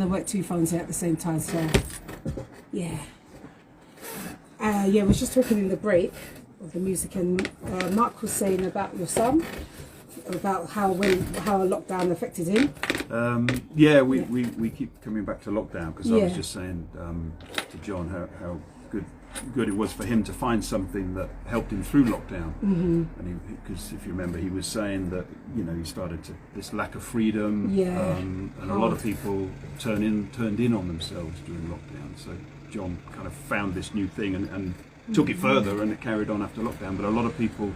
There weren't two phones there at the same time, so yeah. Yeah, we were just talking in the break of the music, and Mark was saying about your son, about how a lockdown affected him. Yeah, we keep coming back to lockdown, because I was Yeah. just saying to John how good it was for him to find something that helped him through lockdown. And because if you remember, he was saying that, you know, he started to this lack of freedom, Yeah. and a lot of people turned in on themselves during lockdown. So John kind of found this new thing and took it further, and it carried on after lockdown. But a lot of people,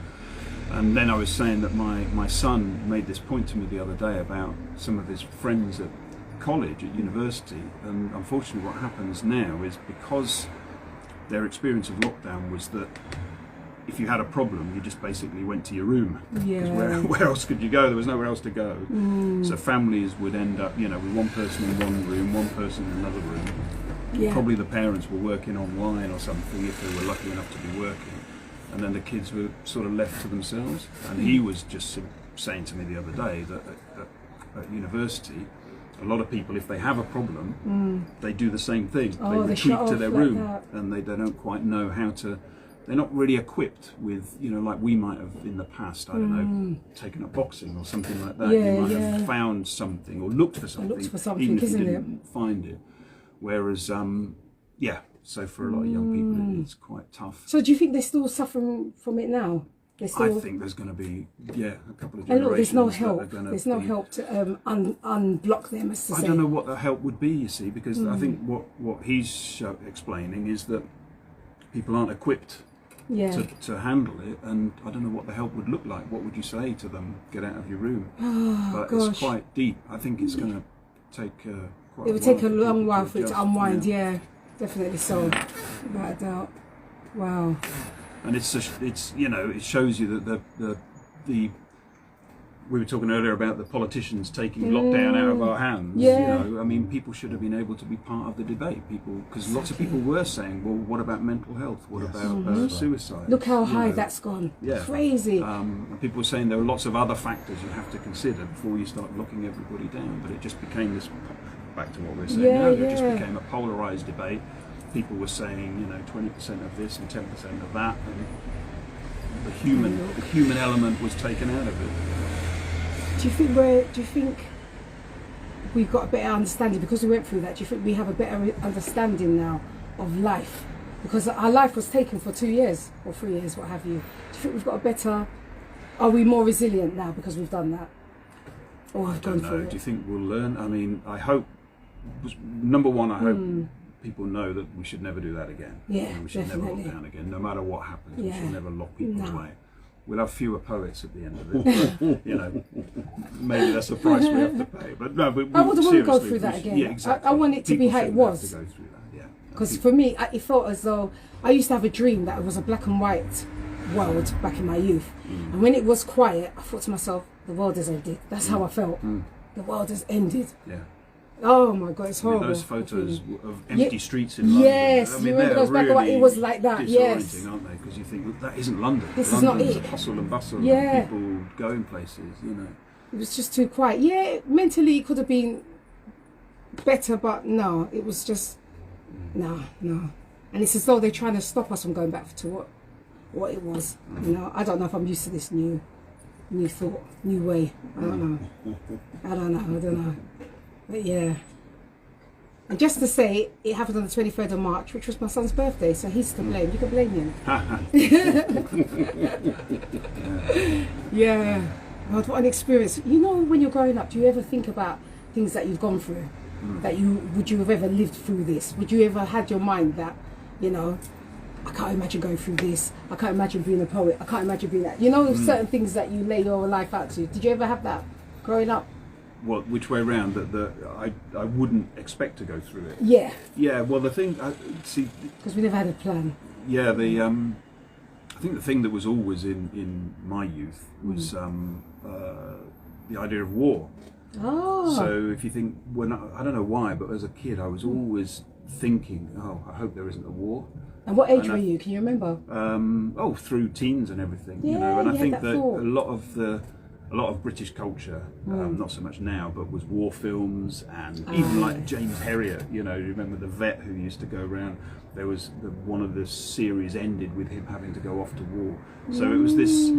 and then I was saying that my son made this point to me the other day about some of his friends at college, at university, and unfortunately what happens now is, because their experience of lockdown was that if you had a problem, you just basically went to your room. Yeah. 'Cause where else could you go? There was nowhere else to go. So families would end up, you know, with one person in one room, one person in another room. Yeah. Probably the parents were working online or something, if they were lucky enough to be working. And then the kids were sort of left to themselves. And he was just saying to me the other day that at university, a lot of people, if they have a problem, they do the same thing. Oh, they they retreat shut to off their like room, that. and they don't quite know how to. They're not really equipped with, you know, like we might have in the past, I don't know, taken up boxing or something like that. Yeah, You might yeah. have found something or looked for something, even if you isn't didn't find it. Whereas, yeah, so for a lot of young people, it's quite tough. So do you think they're still suffering from it now? I think there's going to be, a couple of And generations. look, there's no that are help. gonna There's no be- help to unblock them, as to I say. don't know what the help would be, you see, because I think what he's explaining is that people aren't equipped Yeah. to handle it, and I don't know what the help would look like. What would you say to them? Get out of your room. But gosh. it's quite deep. I think it's going to take quite It a would take a for long people while for it to adjust. unwind. Yeah, definitely so. Without a doubt. Wow. And it's you know, it shows you that the we were talking earlier about the politicians taking lockdown out of our hands. Yeah. You know, I mean, people should have been able to be part of the debate. Because lots of people were saying, well, what about mental health? What about suicide? Look how You high know, that's gone. Yeah. Crazy. And people were saying there are lots of other factors you have to consider before you start locking everybody down. But it just became this, back to what we were saying earlier, it just became a polarised debate. People were saying, you know, 20% of this and 10% of that, and the human element was taken out of it. Do you think we've got a better understanding because we went through that? Do you think we have a better understanding now of life? Because our life was taken for 2 years or 3 years, what have you. Do you think we've got a better? Are we more resilient now because we've done that? Or have gone through it? Do you think we'll learn? I mean, I hope. Number one, I hope people know that we should never do that again. Yeah, And we should definitely. never lock down again, no matter what happens. We Yeah. should never lock people No. away. We'll have fewer poets at the end of it. But, you know, maybe that's the price we have to pay. But no, but I wouldn't want to go seriously, through that we should- again. Yeah, exactly. I want it to be People how it shouldn't have was. to go through that. Yeah. Because for me, it felt as though I used to have a dream that it was a black and white world back in my youth. And when it was quiet, I thought to myself, the world has ended. That's how I felt. The world has ended. Yeah. Oh my God, it's I mean, horrible. those photos of empty streets in London. Yes, I you mean, remember they're those black and white? really It was like that, yes. disorienting, aren't they? Because you think, look, that isn't London. This is not London's it. a hustle and bustle Yeah. and people going places, you know. It was just too quiet. Yeah, mentally it could have been better, but no, it was just, no. And it's as though they're trying to stop us from going back to what it was. You know, I don't know if I'm used to this new thought, new way. I don't know. But yeah. And just to say, it happened on the 23rd of March, which was my son's birthday, so he's to blame. You can blame him. Yeah. God, what an experience. You know, when you're growing up, do you ever think about things that you've gone through? Would you have ever lived through this? Would you ever had your mind that, you know, I can't imagine going through this. I can't imagine being a poet. I can't imagine being that. You know, certain things that you lay your life out to. Did you ever have that growing up? Well, which way round? I wouldn't expect to go through it. Yeah. Yeah, well, the thing, see, Because we never had a plan. yeah, I think the thing that was always in my youth was the idea of war. Oh. So if you think, I don't know why, but as a kid, I was always thinking, oh, I hope there isn't a war. And what age And were you? Can you remember? Through teens and everything, you Yeah, know. And I you had think that that thought. a lot of the a lot of British culture, not so much now, but was war films, and even like James Herriot, you know, you remember the vet who used to go around, there was one of the series ended with him having to go off to war. So it was this,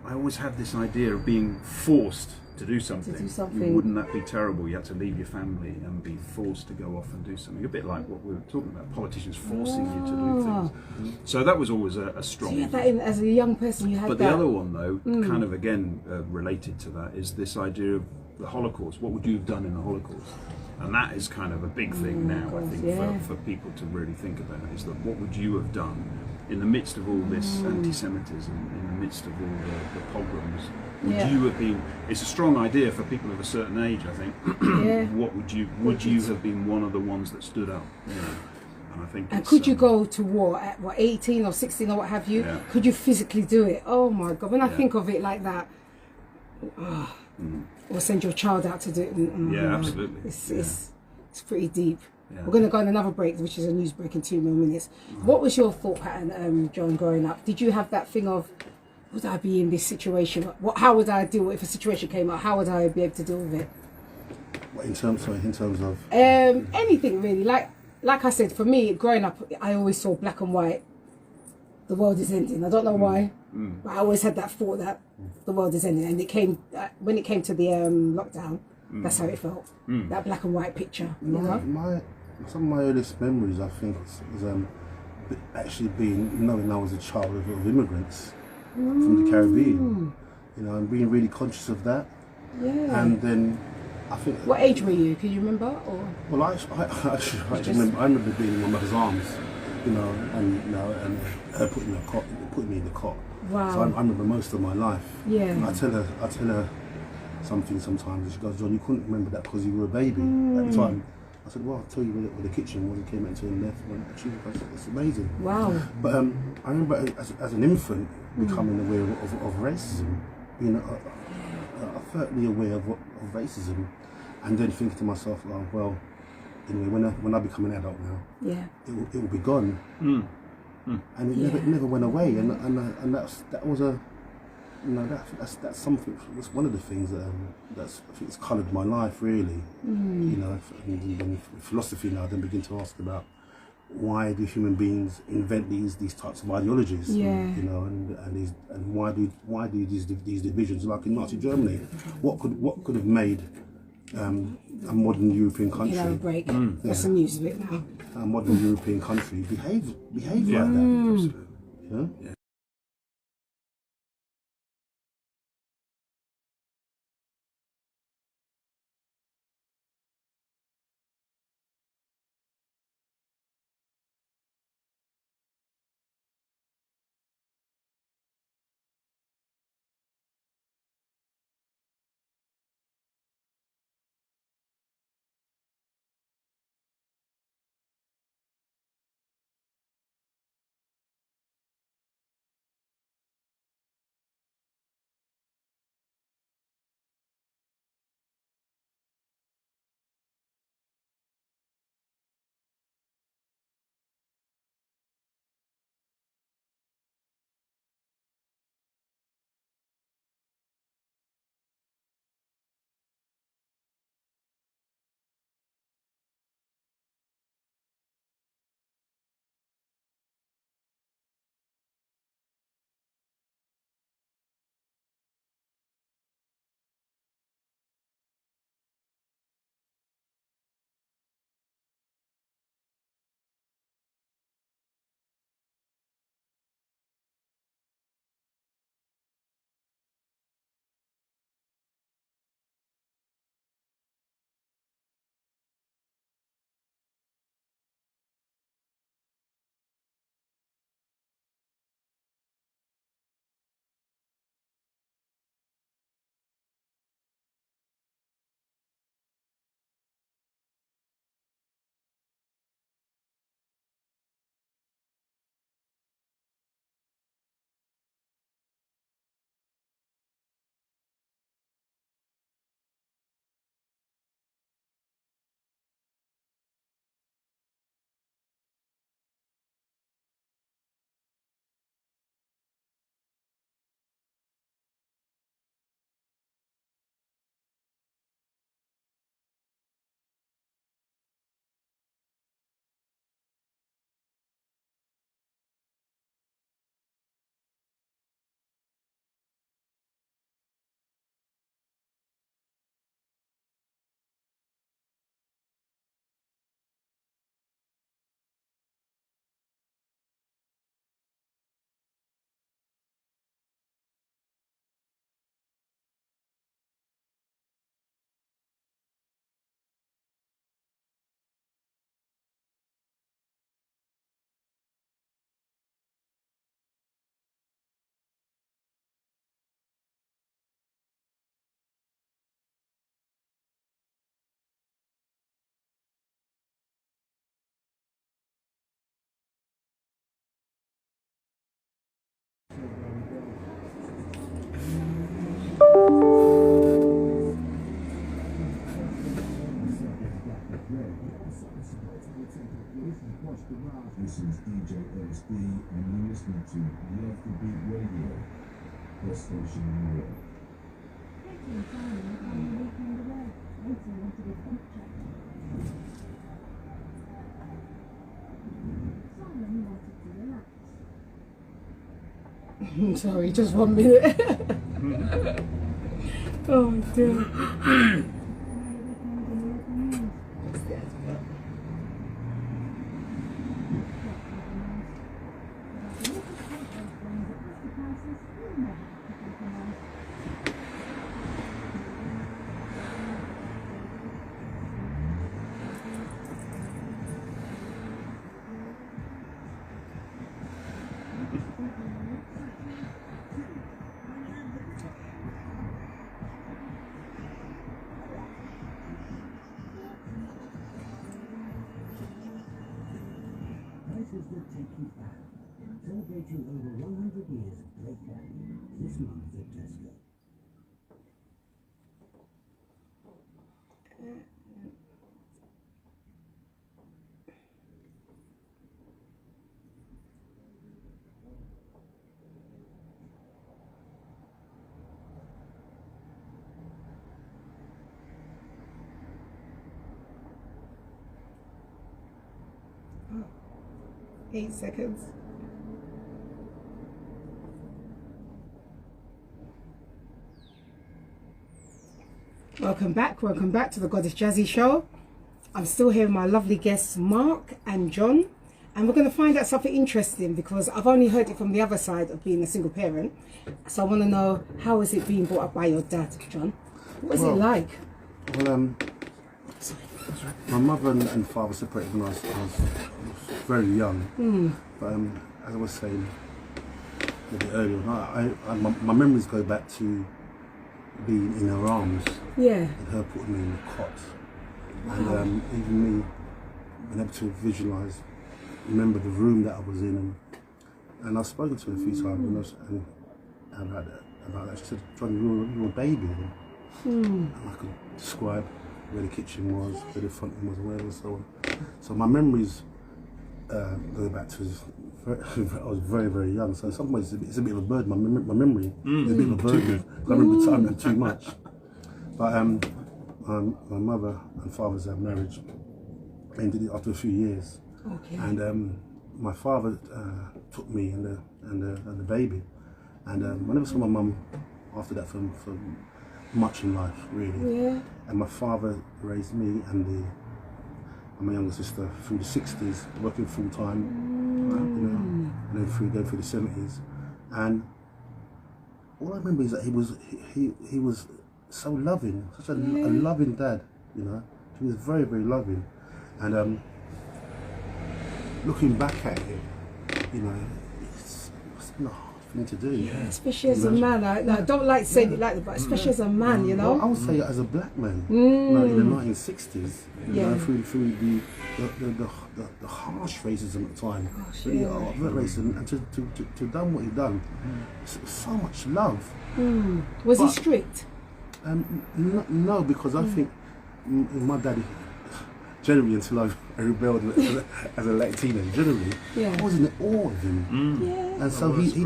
I always had this idea of being forced to do something. Wouldn't that be terrible? You had to leave your family and be forced to go off and do something. A bit like what we were talking about, politicians forcing you to do things. So that was always a strong... So you had that as a young person, you had But that. the other one, though, kind of again related to that, is this idea of the Holocaust. What would you have done in the Holocaust? And that is kind of a big thing now, I think, for people to really think about, is that what would you have done in the midst of all this anti-Semitism, in the midst of all the pogroms? Would you have been? It's a strong idea for people of a certain age, I think. What would you have been one of the ones that stood up? You know? And I think. And could you go to war at what, 18 or 16 or what have you? Yeah. Could you physically do it? Oh my God! When I think of it like that, or send your child out to do it. Absolutely. It's pretty deep. Yeah. We're going to go on another break, which is a news break in 2 more minutes. What was your thought pattern, John, growing up? Did you have that thing of, would I be in this situation? How would I deal if a situation came up? How would I be able to deal with it? What, in terms of anything really. Like I said, for me, growing up, I always saw black and white. The world is ending. I don't know why, but I always had that thought that the world is ending. And it came when it came to the lockdown. That's how it felt. That black and white picture. Some of my earliest memories, I think, is actually knowing I was a child of immigrants from the Caribbean. You know, and being really conscious of that. Yeah. And then I think. What age were you? Can you remember? Or? Well, I remember being in my mother's arms, you know, and her putting me in the cot. Wow. So I remember most of my life. Yeah. And I tell her something sometimes, and she goes, "John, you couldn't remember that because you were a baby at the time." I said, "Well, I'll tell you where the kitchen was." And came into and left, and she goes, "It's amazing." Wow. But I remember as an infant becoming aware of racism, you know, thoroughly aware of racism, and then thinking to myself, "Oh, well, anyway, when I become an adult now, it will be gone." And it never went away, and that was a. You know, that's something. That's one of the things that's I think it's coloured my life really. You know, and philosophy now then begin to ask about why do human beings invent these types of ideologies? You know, and why do these divisions, like in Nazi Germany? What could have made a modern European country? Have a break. That's the news bit now. A modern European country behave like that. Yeah? This is DJ LSD, and you're listening to Love the Beat Radio, best station in the world. Sorry, just 1 minute. Oh dear. Prices that take you back. Celebrating over 100 years of great value this month at Tesco. Oh, 8 seconds. Welcome back to the Goddess Jazzy Show. I'm still here with my lovely guests Mark and John, and we're going to find out something interesting because I've only heard it from the other side of being a single parent. So I want to know, how is it being brought up by your dad, John? What is it like? Well, my mother and father separated when I was very young. But as I was saying a bit earlier, my memories go back to being in her arms. Yeah. And her putting me in the cot. Wow. And even me being able to visualise, remember the room that I was in. And I've spoken to her a few times and about that. She said, John, you're a baby. And I could describe where the kitchen was, where the front room was, whatever, so on. So my memories go back to I was very, very young. So in some ways it's a bit of a burden. My memory is a bit of a burden. I remember time too much. But my mother and father's marriage ended after a few years. Okay. And my father took me and the baby. And I never saw my mum after that for much in life, really. Yeah. And my father raised me and my younger sister through the 60s, working full time, you know, and then going through the 70s. And all I remember is that he was so loving, such a loving dad, you know. He was very, very loving. And looking back at it, you know, it's not thing to do. Yeah, especially as a man. I don't like saying it like that, but especially as a man, you know. Well, I would say as a black man, like in the 1960s, you know, through the harsh racism at the time, really overt racism, and to done what he done, so much love. Was he strict? No, because I think my daddy, generally, until I rebelled as a late teenager, generally, I was in awe of him. And so he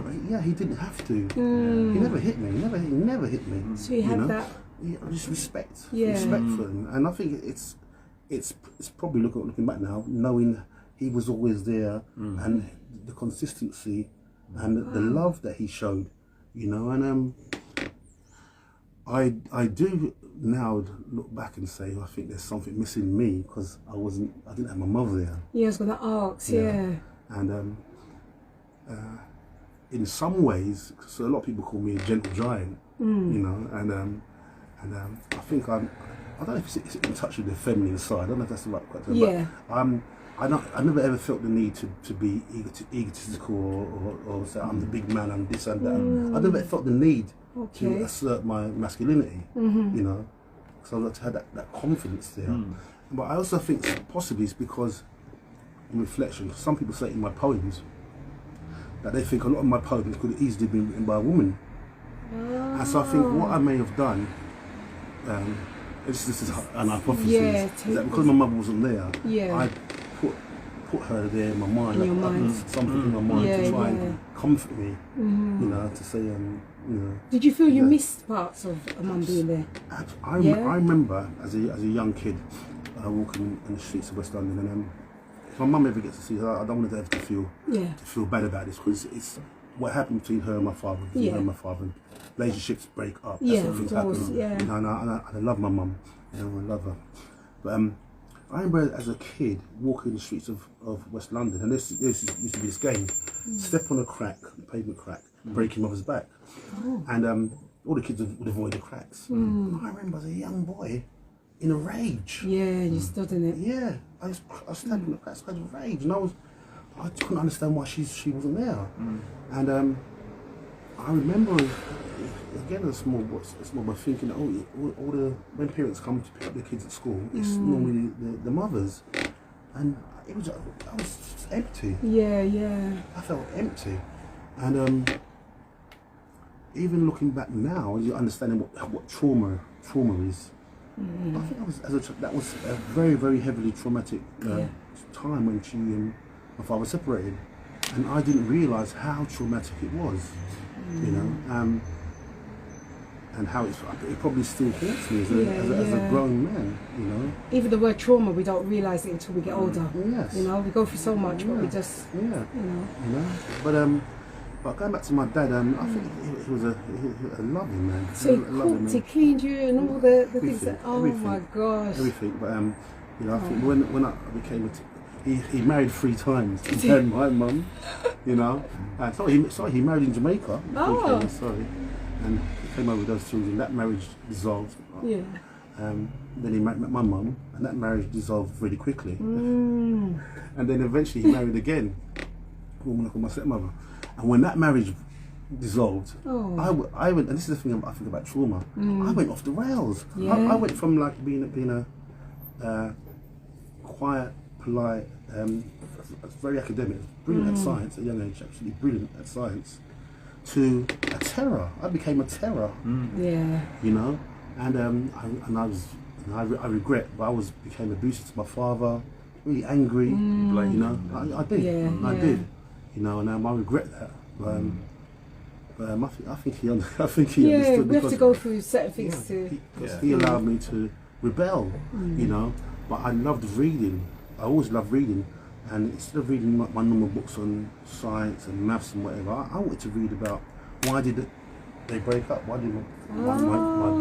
didn't have to. He never hit me. He never hit me. So you had that. Yeah, just respect for him. And I think it's probably looking back now, knowing he was always there and the consistency and the love that he showed, you know. And I do now look back and say I think there's something missing me because I didn't have my mother there. Yeah, I was gonna ask. And in some ways, so a lot of people call me a gentle giant, you know, and I think I don't know if it's in touch with the feminine side. I don't know if that's the right question. Yeah. But I never ever felt the need to be egotistical or say I'm the big man, I'm this and that. I never felt the need to assert my masculinity, you know, so I like to have that confidence there. But I also think possibly it's because, in reflection, some people say in my poems that they think a lot of my poems could have easily been written by a woman. And so I think what I may have done, this is an hypothesis, is that because my mother wasn't there, I put put her there in my mind. In your I mind. put something in my mind Yeah, to try yeah. and comfort me. You know, to say, you know. Did you feel you Yeah. missed parts of a mum being there? I Yeah. remember as a young kid walking in the streets of West London, and if my mum ever gets to see her, I don't want her ever to feel bad about this, because it's what happened between her and my father. Between her and my father, and relationships break up. Yeah, That's what things of course, happen. yeah. You know, and I love my mum. You know, I love her. But I remember as a kid walking the streets of West London, and this used to be this game: step on a crack, pavement crack, break your mother's back, and all the kids would avoid the cracks. I remember as a young boy, in a rage. Yeah, you stood in it. Yeah, I was standing in the cracks because of rage, and I couldn't understand why she wasn't there. And I remember again as a small boy thinking, all the when parents come to pick up their kids at school, it's normally the mothers, and I was just empty. Yeah. I felt empty, and even looking back now, you're understanding what trauma is. I think that was a very, very heavily traumatic time when she and my father separated, and I didn't realise how traumatic it was, you know, and how it probably still haunts me as a grown man, you know. Even the word trauma, we don't realise it until we get older. Yes. You know, we go through so much, but we just, yeah, you know. But going back to my dad, I think he was a loving man. So he cooked, he cleaned you, and all the things that. Oh everything. my gosh. Everything, but you know, I think when I became he married 3 times. And my mum, you know, he married in Jamaica. Oh. Sorry, and he came over with those children. That marriage dissolved. Yeah. Then he met my mum, and that marriage dissolved really quickly. And then eventually he married again, a woman called my stepmother. And when that marriage dissolved, I went, and this is the thing I think about trauma, I went off the rails. Yeah. I went from like being a quiet, polite, very academic, brilliant at science at a young age, absolutely brilliant at science, to a terror. I became a terror. Yeah. You know, and I regret, but became abusive to my father, really angry. You know, I did. Yeah, I yeah. did. You know, and I regret that. But I think he understood. Yeah, we have because to go through certain things to. he allowed me to rebel. You know, but I loved reading. I always loved reading, and instead of reading my normal books on science and maths and whatever, I wanted to read about why did they break up? Why did my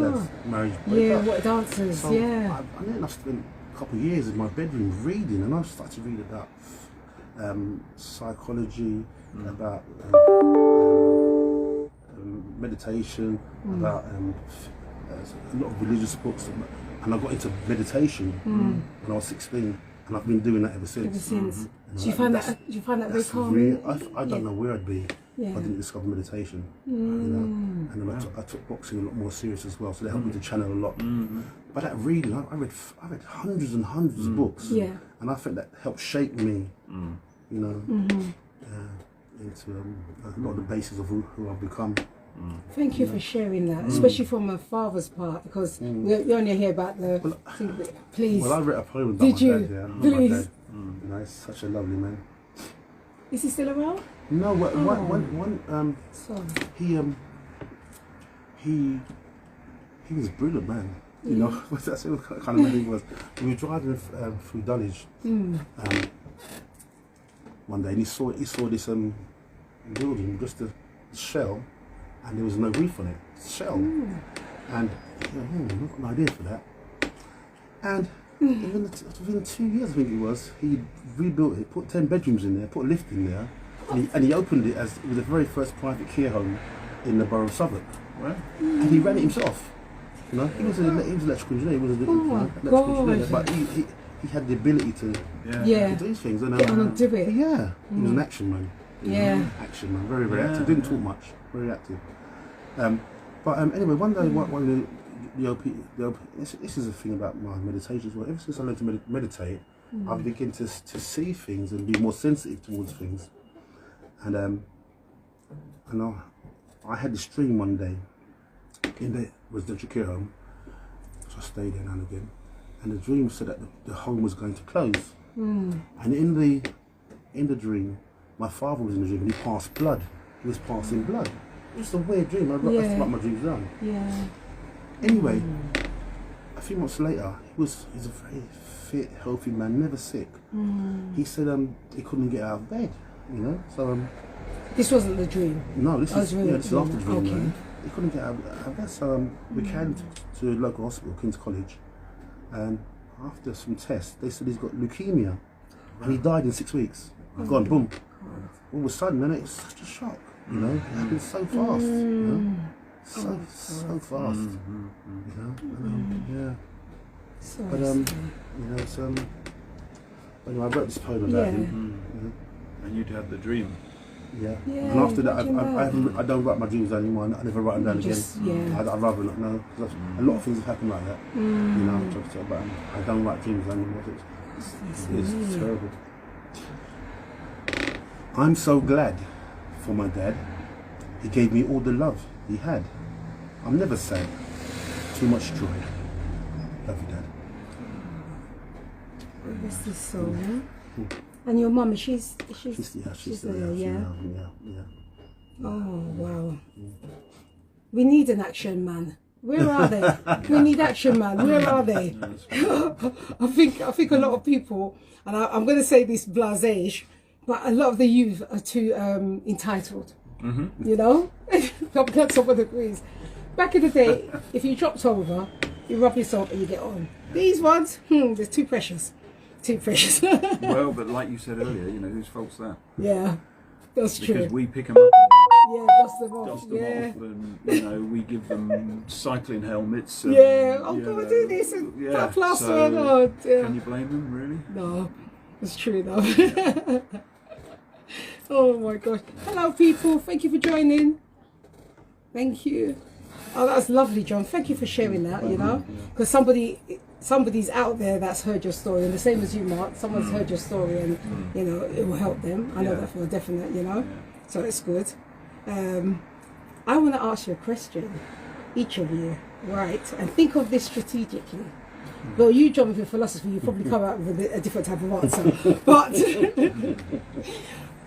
dad's marriage break up? Yeah, what dancers? So yeah. I then I spent a couple of years in my bedroom reading, and I started to read about psychology, about meditation, about a lot of religious books, and I got into meditation when I was 16, and I've been doing that ever since. Ever since. And Do you find that very calming? I don't know where I'd be Yeah. if I didn't discover meditation. You know, and then I took boxing a lot more serious as well, so they helped me to channel a lot. But that reading, I read hundreds and hundreds of books, and I think that helped shape me. You know, into a lot of the basis of who I've become. Thank you for sharing that, especially from a father's part, because you only hear about the. Please. Well, I read a poem about Did my you? dad. Yeah, about Please. my dad. You know, he's such a lovely man. Is he still around? No, Sorry. he was a brilliant man. You know, that's the kind of man he was. We were driving through Dulwich one day, and he saw this building, just a shell, and there was no roof on it. Shell, and I've got an idea for that. And within 2 years, I think it was, he rebuilt it, put 10 bedrooms in there, put a lift in there, and he opened it as it was the very first private care home in the borough of Southwark. Right? And he ran it himself. You know, he was an electrical engineer. He was electrical engineer, but he had the ability to do these things. And, Get on and do it. Yeah, he was an action man. Yeah. Action man, very, very active. Didn't talk much, very active. But anyway, one day, one of the OP, this is the thing about my meditation as well. Ever since I learned to meditate, I've begun to see things and be more sensitive towards things. And I had this dream one day in the residential care home, so I stayed there now and again. And the dream said that the home was going to close. And in the dream, my father was in the dream and he passed blood. He was passing blood. It was a weird dream. That's what my dream's done. Yeah. Anyway, a few months later, he's a very fit, healthy man, never sick. He said he couldn't get out of bed, you know. So this wasn't the dream. no, this is really this is after the dream. Okay. Man. He couldn't get out of bed, so we carried him to the local hospital, King's College, and after some tests, they said he's got leukemia, and he died in 6 weeks. Gone, boom. All of a sudden, and it was such a shock, you know. It happened so fast, you know. So fast, you know. Yeah. So But you know, it's anyway, I wrote this poem about him. And you'd had the dream. Yeah. Yeah, And after that, imagine I don't write my dreams anymore. I never write them down Just- again. yeah. I'd rather not know. 'Cause a lot of things have happened like that. You know, but I don't write dreams anymore. It's terrible. I'm so glad for my dad. He gave me all the love he had. I'm never sad. Too much joy. Love you, Dad. This is so, yeah? And your mum, she's She's there, yeah? Yeah. Oh, wow. We need an action man. Where are they? We need action man. Where are they? I think a lot of people, and I'm going to say this blasé, but a lot of the youth are too entitled. You know? That's someone agrees. Back in the day, if you dropped over, you rub yourself and you get on. These ones, they're too precious. Too precious. Well, but like you said earlier, you know, whose fault's that? Yeah, that's true. Because we pick them up Yeah, dust them off. dust them Yeah. off, and you know, we give them cycling helmets. And, Yeah, I'm you gonna know, do this and put a plaster so on. Oh, dear. can you blame them, really? No, it's true though. Oh my gosh. Hello people, thank you for joining. Thank you. Oh, that's lovely, John. Thank you for sharing that, you know. Because somebody's out there that's heard your story, and the same as you, Mark, someone's heard your story, and you know, it will help them. I know that for a definite, you know. So it's good. I want to ask you a question, each of you, right? And think of this strategically. Well, you, John, with your philosophy, you probably come out with a different type of answer. But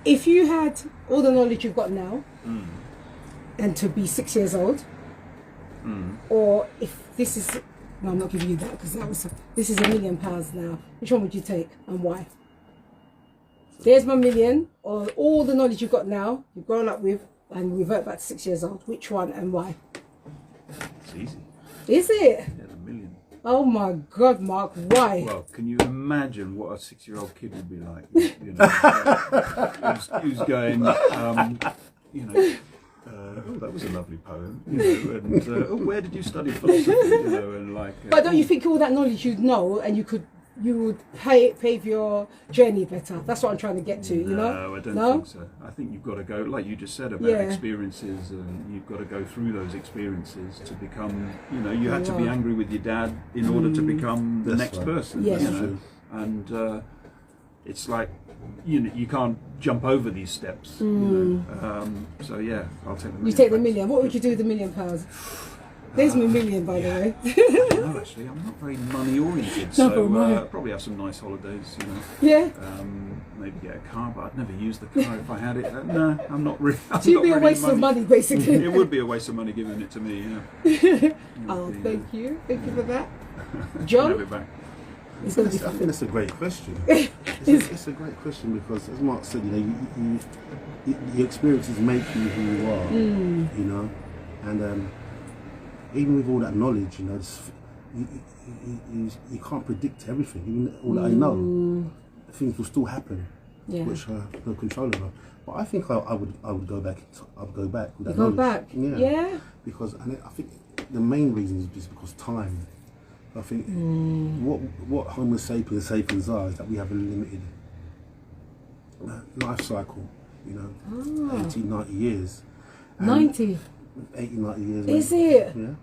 if you had all the knowledge you've got now, and to be 6 years old, or if this is, no, I'm not giving you that because this is £1 million now. Which one would you take and why? There's my million, or all the knowledge you've got now, you've grown up with, and revert back to 6 years old. Which one and why? It's easy. Is it? Yeah, the million. Oh my God, Mark, why? Well, can you imagine what a 6-year-old kid would be like? You know, who's going, you know, oh, that was a lovely poem, you know, and oh, where did you study philosophy? You know, and like. But don't you think all that knowledge you'd know, and you would pave your journey better? That's what I'm trying to get to, you know? No, I don't think so. I think you've got to go, like you just said about Yeah. experiences, and you've got to go through those experiences to become, you know, you had to be angry with your dad in order to become the That's next right. person, Yes. you know? And it's like, you know, you can't jump over these steps, you know? So yeah, I'll take the million. You take the thanks. million. What would you do with the £1 million? There's my million, by the way. No, actually, I'm not very money oriented, No, so no. probably have some nice holidays, you know. Yeah. Maybe get a car, but I'd never use the car if I had it. No, I'm not really. I'm So you'd not be a really waste of money, basically. It would be a waste of money giving it to me. Yeah. Oh, thank you. Thank you for that. Have John? it back. It's going to I be think that's a great question. It's a great question because, as Mark said, you know, your experiences make you who you are, you know, and even with all that knowledge, you know, you can't predict everything. Even all that I know, things will still happen, Yeah. which I have no control over. But I think I would go back. I'd go back with that Go knowledge. back? Yeah. Because I think the main reason is just because time. I think what Homo sapiens are is that we have a limited life cycle, you know, 80, 90 years. And 90. 80, 90 years. Is maybe. it? Yeah.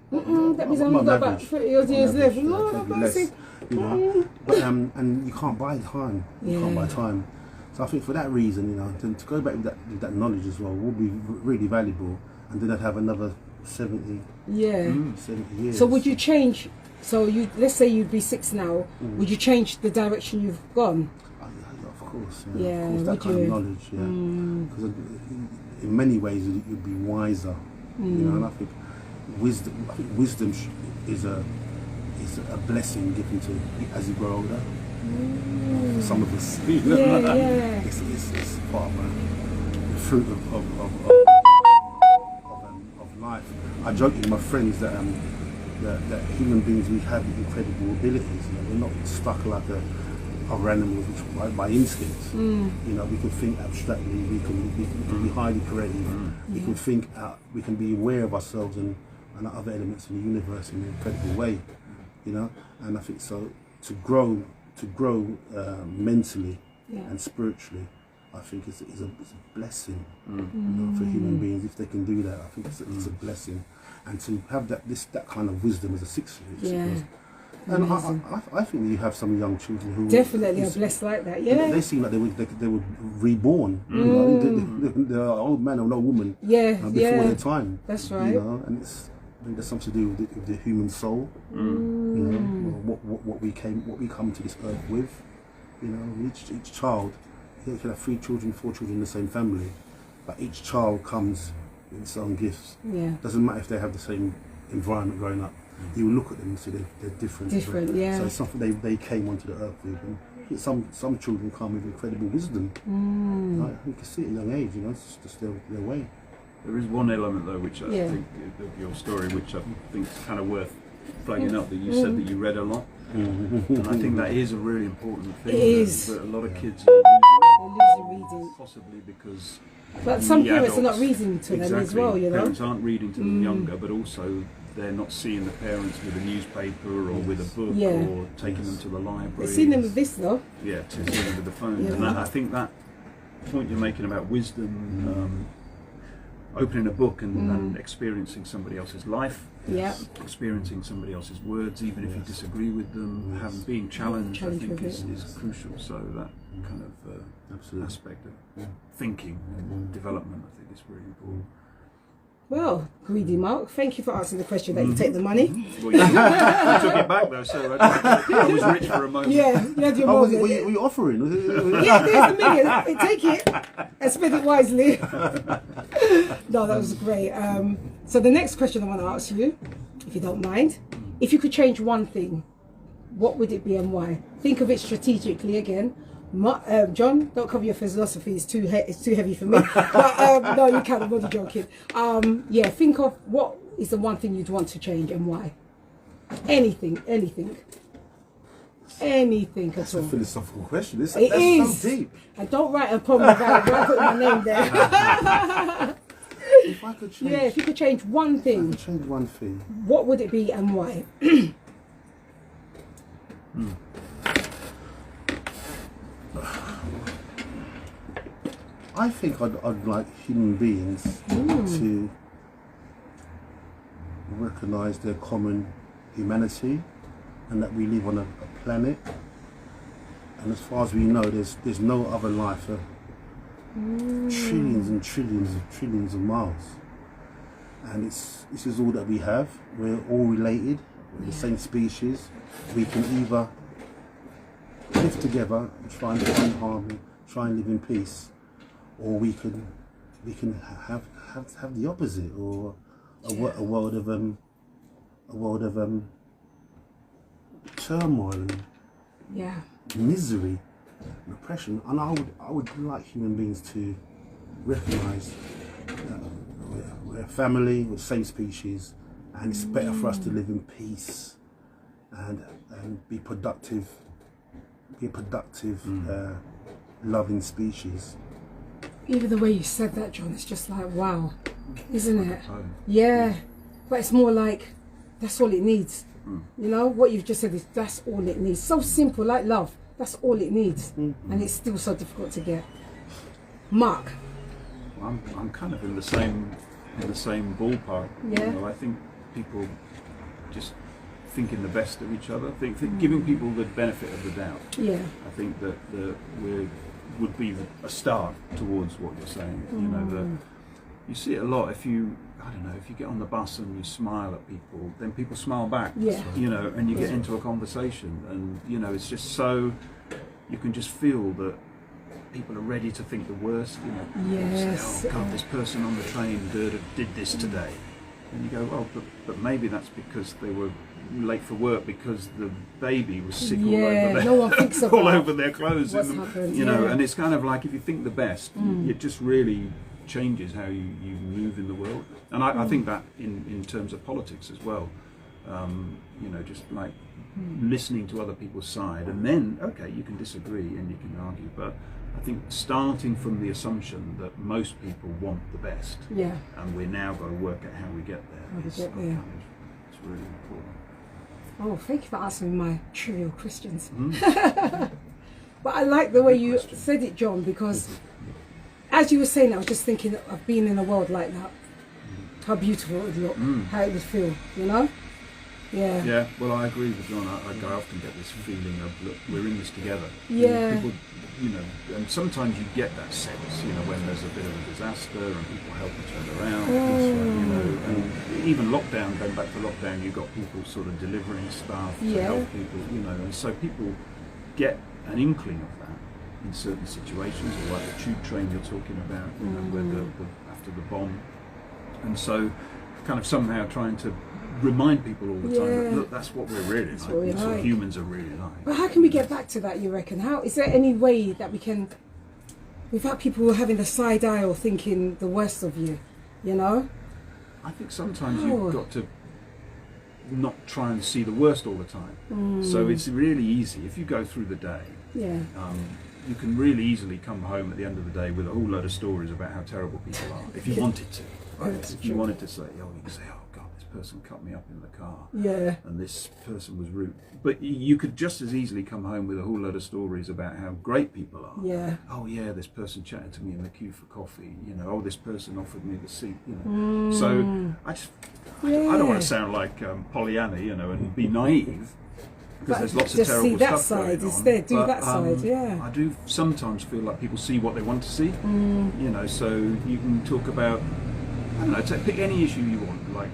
That means I've On only got about average. 30 odd years On left. average, Lord yeah, have maybe less, mercy. you know. But and you can't buy time. You can't Yeah. buy time. So I think for that reason, you know, to go back with that knowledge as well would be really valuable, and then I'd have another 70 Yeah. 70 years. So would you change? So let's say you'd be 6 now. Would you change the direction you've gone? course. Yeah, of course, that would kind you? of knowledge, yeah. Because in many ways you'd be wiser, you know. And I think wisdom is a blessing given to as you grow older. For some of us, you know, Yeah. it's part of the fruit of life. I joke with my friends that that human beings, we have incredible abilities. You know, we're not stuck like other animals, which by instinct. You know, we can think abstractly. We can be highly creative. We can think out. We can be aware of ourselves and other elements in the universe in an incredible way. You know, and I think so. To grow mentally and spiritually, I think it's a blessing. You know, for human beings, if they can do that, I think it's a blessing. And to have that kind of wisdom as a 6-year-old. And I think you have some young children who definitely are blessed like that. Yeah, they seem like they were reborn. You know, they're an old man or an old woman. Before their time. That's right. You know, and I think there's something to do with the human soul. You know, what we come to this earth with. You know, each child, you can have 3 children, 4 children in the same family, but each child comes with its own gifts. Yeah. Doesn't matter if they have the same environment growing up. You look at them and see they're different. Different, yeah. So it's something they came onto the earth with. And some children come with incredible wisdom. Like, you can see it at a young age. You know, it's just their way. There is one element though, which I think of your story, which I think is kind of worth flagging up. That you said that you read a lot, and I think that is a really important thing. It is. That a lot of kids are losing reading, possibly because. But some parents are not reading to them as well. You know, parents aren't reading to them younger, but also they're not seeing the parents with a newspaper or with a book or taking them to the library. They've seen them with this though. Yeah, to see them with the phone. And I think that point you're making about wisdom, opening a book and experiencing somebody else's life, experiencing somebody else's words, even if you disagree with them, being challenged, I think is crucial. So that kind of aspect of thinking and development, I think is really important. Well, greedy Mark, thank you for answering the question that you take the money. Well, you took it back though, so I was rich for a moment. Yeah, you had your moment. Were you offering? Yeah, there's a million. Take it and spend it wisely. No, that was great. So the next question I want to ask you, if you don't mind, if you could change one thing, what would it be and why? Think of it strategically again. John, don't cover your philosophy, it's too heavy for me. But no, you can't, I'm only joking. Yeah, think of what is the one thing you'd want to change and why. Anything at That's all. a philosophical question. That's so deep. And don't write a poem about it, don't put my name there. If I could change, if you could change one thing, what would it be and why? I think I'd like human beings to recognise their common humanity and that we live on a planet, and as far as we know there's no other life for trillions and trillions of miles, and this is all that we have. We're all related, we're the same species. We can either live together and try and find harmony, try and live in peace, or we can have the opposite, or a world of turmoil and misery and oppression. And I would like human beings to recognise we're a family, we're the same species, and it's better for us to live in peace and be productive, loving species. Even the way you said that, John, it's just like, wow, isn't it? Yeah, but it's more like, that's all it needs. You know, what you've just said is, that's all it needs. So simple, like love, that's all it needs. And it's still so difficult to get. Mark? I'm kind of in the same ballpark. Yeah. You know, I think people just thinking the best of each other, giving people the benefit of the doubt. Yeah. I think that would be a start towards what you're saying. You know, you see it a lot. If you get on the bus and you smile at people, then people smile back. Yeah. You know, and you get into a conversation, and you know, it's just so you can just feel that people are ready to think the worst. You know, Yes. say, oh God, this person on the train did this today, and you go, oh, but maybe that's because they were late for work because the baby was sick all over their, no one thinks about all over their clothes. what's happened, you know, yeah. and it's kind of like if you think the best, it just really changes how you move in the world. And I think that in terms of politics as well, you know, just like listening to other people's side, and then okay, you can disagree and you can argue, but I think starting from the assumption that most people want the best, Yeah. and we're now got to work out how we get there. How we It's get kind there. of- it's really important. Oh, thank you for answering my trivial questions. Mm. But I like the way Good you question. said it, John, because as you were saying, I was just thinking of being in a world like that. How beautiful it would look, how it would feel, you know? Yeah. Yeah, well, I agree with John. I often get this feeling of, look, we're in this together. Yeah. People, you know, and sometimes you get that sense, you know, when there's a bit of a disaster and people help each other out. You know, and even lockdown, going back to lockdown, you got people sort of delivering stuff to Yeah. help people, you know, and so people get an inkling of that in certain situations, or like the tube train you're talking about, you know, where the after the bomb. And so kind of somehow trying to remind people all the time that, Yeah. look, that's what we're really like, what we're that's what like. humans are really like. But how can we get back to that, you reckon? How is there any way that we can, without people having the side eye or thinking the worst of you, you know? I think sometimes Oh. you've got to not try and see the worst all the time. So it's really easy, if you go through the day, Yeah. you can really easily come home at the end of the day with a whole load of stories about how terrible people are, if you wanted to. Right? That's If you true. wanted to say, oh, you can say, oh God, this person cut me up in the car. Yeah. And this person was rude. But you could just as easily come home with a whole load of stories about how great people are. Yeah. Oh yeah, this person chatted to me in the queue for coffee. You know, oh, this person offered me the seat. You know, so I don't want to sound like Pollyanna, you know, and be naive. Because But there's lots of just terrible see that stuff side going on. instead, do But, that side, yeah. I do sometimes feel like people see what they want to see. You know, so you can talk about, I don't know, pick any issue you want, like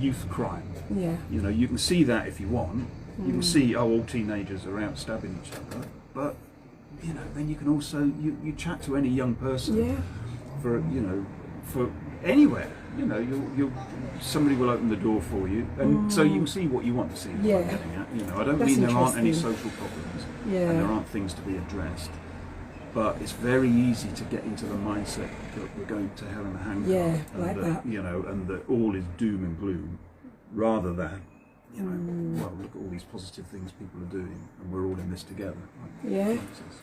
youth crime. Yeah. You know, you can see that if you want. You can see, oh, all teenagers are out stabbing each other. But, you know, then you can also, you chat to any young person Yeah. for, you know, for anywhere. You know, somebody will open the door for you. And so you can see what you want to see. Is what I'm Yeah. getting at. You know, I don't That's mean there aren't any interesting. social problems. Yeah. And there aren't things to be addressed. But it's very easy to get into the mindset that we're going to hell in a handcart. Yeah, and like that. You know, and that all is doom and gloom, rather than, you know, well, look at all these positive things people are doing, and we're all in this together. Like, Yeah. Jesus.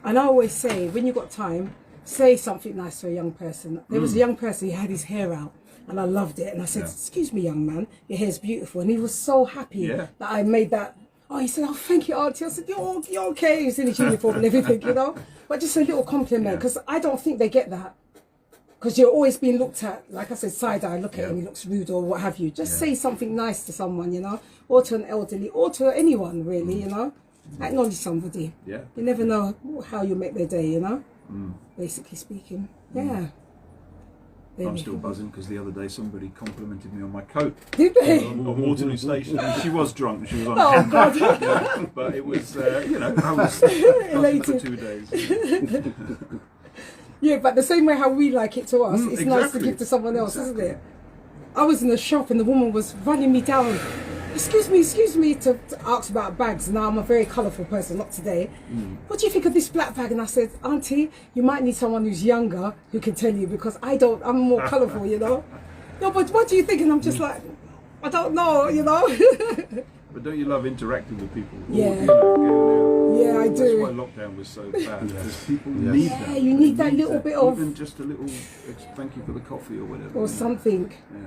And I always say, when you've got time, say something nice to a young person. There was a young person, he had his hair out, and I loved it. And I said, Yeah. excuse me, young man, your hair's beautiful. And he was so happy Yeah. that I made that. Oh, he said, oh, thank you, Auntie. I said, you're okay. He was in his uniform and everything, you know. But just a little compliment, Yeah. because I don't think they get that. Because you're always being looked at, like I said, side eye, look at him, he looks rude or what have you. Just say something nice to someone, you know, or to an elderly, or to anyone, really, you know. Acknowledge somebody. Yeah. You never know how you make their day, you know, basically speaking. Yeah. There I'm we still go. buzzing because the other day somebody complimented me on my coat Did they? on Waterloo Station. And she was drunk and she was on Oh, hand. God. Yeah, but it was, you know, I was buzzing for Elated. 2 days. Yeah, but the same way how we like it to us, it's nice to exactly. give to someone else, isn't it? I was in the shop and the woman was running me down. Excuse me, to ask about bags. Now I'm a very colourful person, not today. What do you think of this black bag? And I said, Auntie, you might need someone who's younger who can tell you, because I'm more colourful, you know. No, but what do you think? And I'm just like, I don't know, you know. But don't you love interacting with people? Yeah. You know, going out. Yeah, I That's do. why lockdown was so bad. Because people Yes. need Yeah, that. you need They that little bit of- even just a little thank you for the coffee or whatever. Or something. Yeah.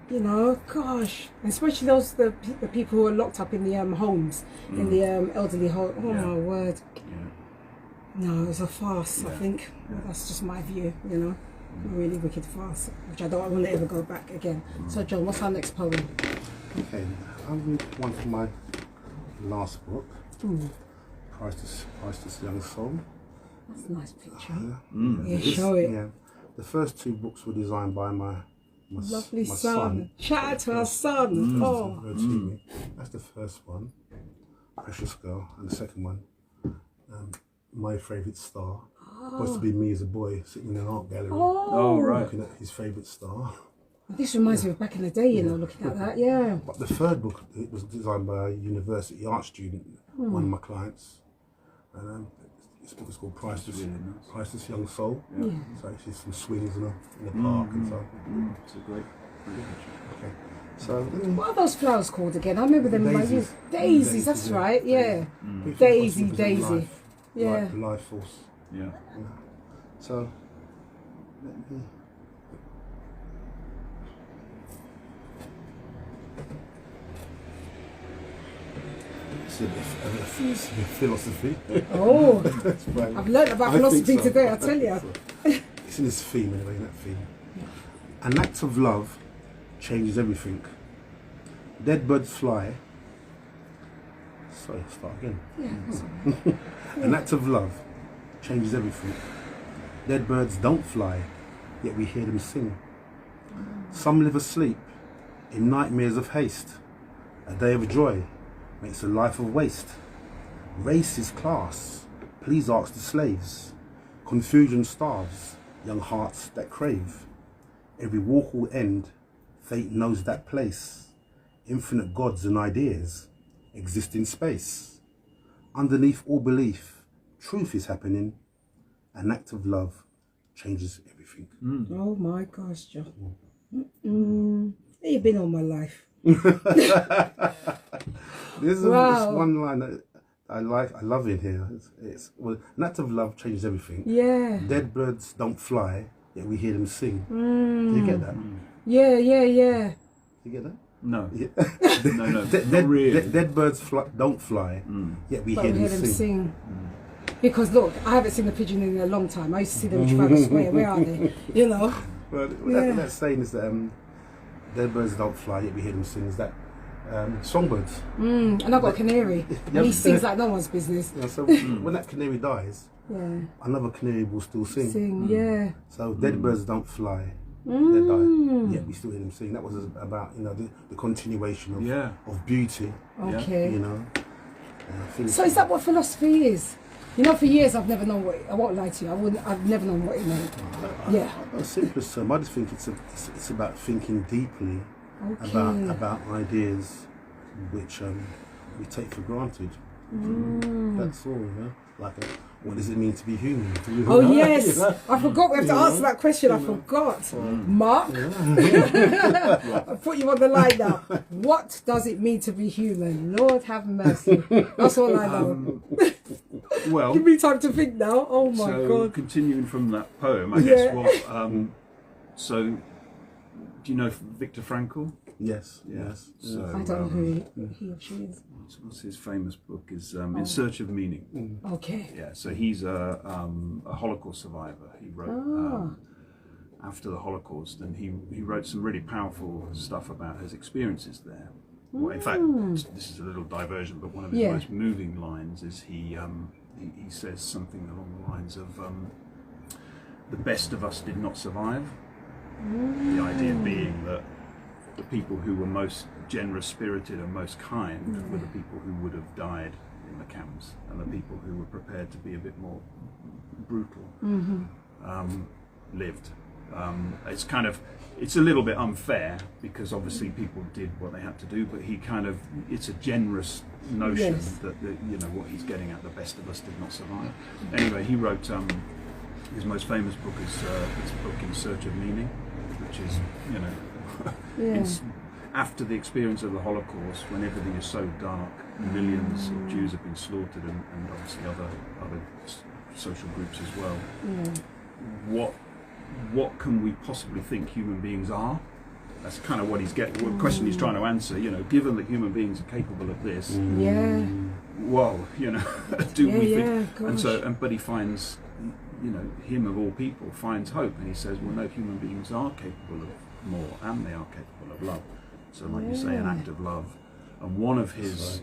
You know, gosh, especially the people who are locked up in the homes, in the elderly home. Oh Yeah. my word! Yeah. No, it's a farce. I Yeah. think that's just my view. You know, a really wicked farce, which I don't want to ever go back again. So, John, what's our next poem? Okay, I'll read one from my last book, Priceless Young Soul. That's a nice picture. Yeah, Yeah, show it. Yeah, the first two books were designed by my Lovely my son. Shout out to our son. Oh, That's the first one, Precious Girl, and the second one, my favourite star. Supposed to be me as a boy sitting in an art gallery, Oh, right. looking at his favourite star. This reminds me of back in the day, you know, looking at that, yeah. But the third book, it was designed by a university art student, one of my clients. And this book is called Priceless Young Soul. Yeah. So actually some swings in the park and so. It's a great picture. Okay. So What are those flowers called again? I remember them. Daisies. Daisies, that's right, yeah. Daisy. Daisy. Yeah. The life force. Yeah. So let me. It's a bit philosophy. Oh, That's right. I've learned about I think philosophy so. today, I tell you. It's in this theme anyway, that theme. An act of love changes everything. Dead birds fly. Sorry, start again. An act of love changes everything. Dead birds don't fly, yet we hear them sing. Some live asleep in nightmares of haste. A day of joy makes a life of waste. Race is class, please ask the slaves. Confusion starves young hearts that crave. Every walk will end, fate knows that place. Infinite gods and ideas exist in space. Underneath all belief, truth is happening. An act of love changes everything. Oh my gosh, John. You've been all my life. This is Wow. this one line that I like. I love it here. Well, an act of love changes everything. Yeah. Dead birds don't fly, yet we hear them sing. Do you get that? Yeah. Do you get that? No. Yeah. No, not really. Dead birds don't fly, yet we But hear we them hear them sing. sing. Because look, I haven't seen a pigeon in a long time. I used to see them in Trafalgar Square. Where are they? You know? Well, Yeah. that saying is that dead birds don't fly, yet we hear them sing. Is that songbirds? And I've got a canary. And he sings like no one's business. Yeah, so when that canary dies, Yeah. another canary will still sing. Sing, yeah. So dead birds don't fly, they die. Yet we still hear them sing. That was about the continuation of beauty. Okay. You know. I think So is that what philosophy is? You know, for years I've never known what. I won't lie to you. I've never known what it meant. Yeah. the simplest term? I just think it's about thinking deeply Okay. about ideas which we take for granted. That's all. You know? Like, what does it mean to be human? Oh yes, I forgot we have to answer that question. I forgot. Mark, I put you on the line now. What does it mean to be human? Lord have mercy. That's all I know. Well, Give me time to think now. Oh my so God. continuing from that poem, I Yeah. guess what. So, do you know Viktor Frankl? Yes. Yes. So, I don't know who he or she is. what's his famous book is In Search of Meaning. Okay. Yeah, so he's a Holocaust survivor. He wrote after the Holocaust, and he wrote some really powerful stuff about his experiences there. Well, in fact, this is a little diversion, but one of his most moving lines is he says something along the lines of the best of us did not survive. The idea being that the people who were most generous spirited and most kind were the people who would have died in the camps, and the people who were prepared to be a bit more brutal lived. It's a little bit unfair because obviously people did what they had to do, but it's a generous notion that what he's getting at, the best of us did not survive. Anyway, he wrote his most famous book is his book In Search of Meaning, which is after the experience of the Holocaust, when everything is so dark, millions of Jews have been slaughtered, and obviously other social groups as well. What can we possibly think human beings are? That's kind of what what question he's trying to answer. Given that human beings are capable of this, well, do we think? Gosh. But he finds, him of all people finds hope, and he says, well, no, human beings are capable of more, and they are capable of love. So, like you say, an act of love. And one of his,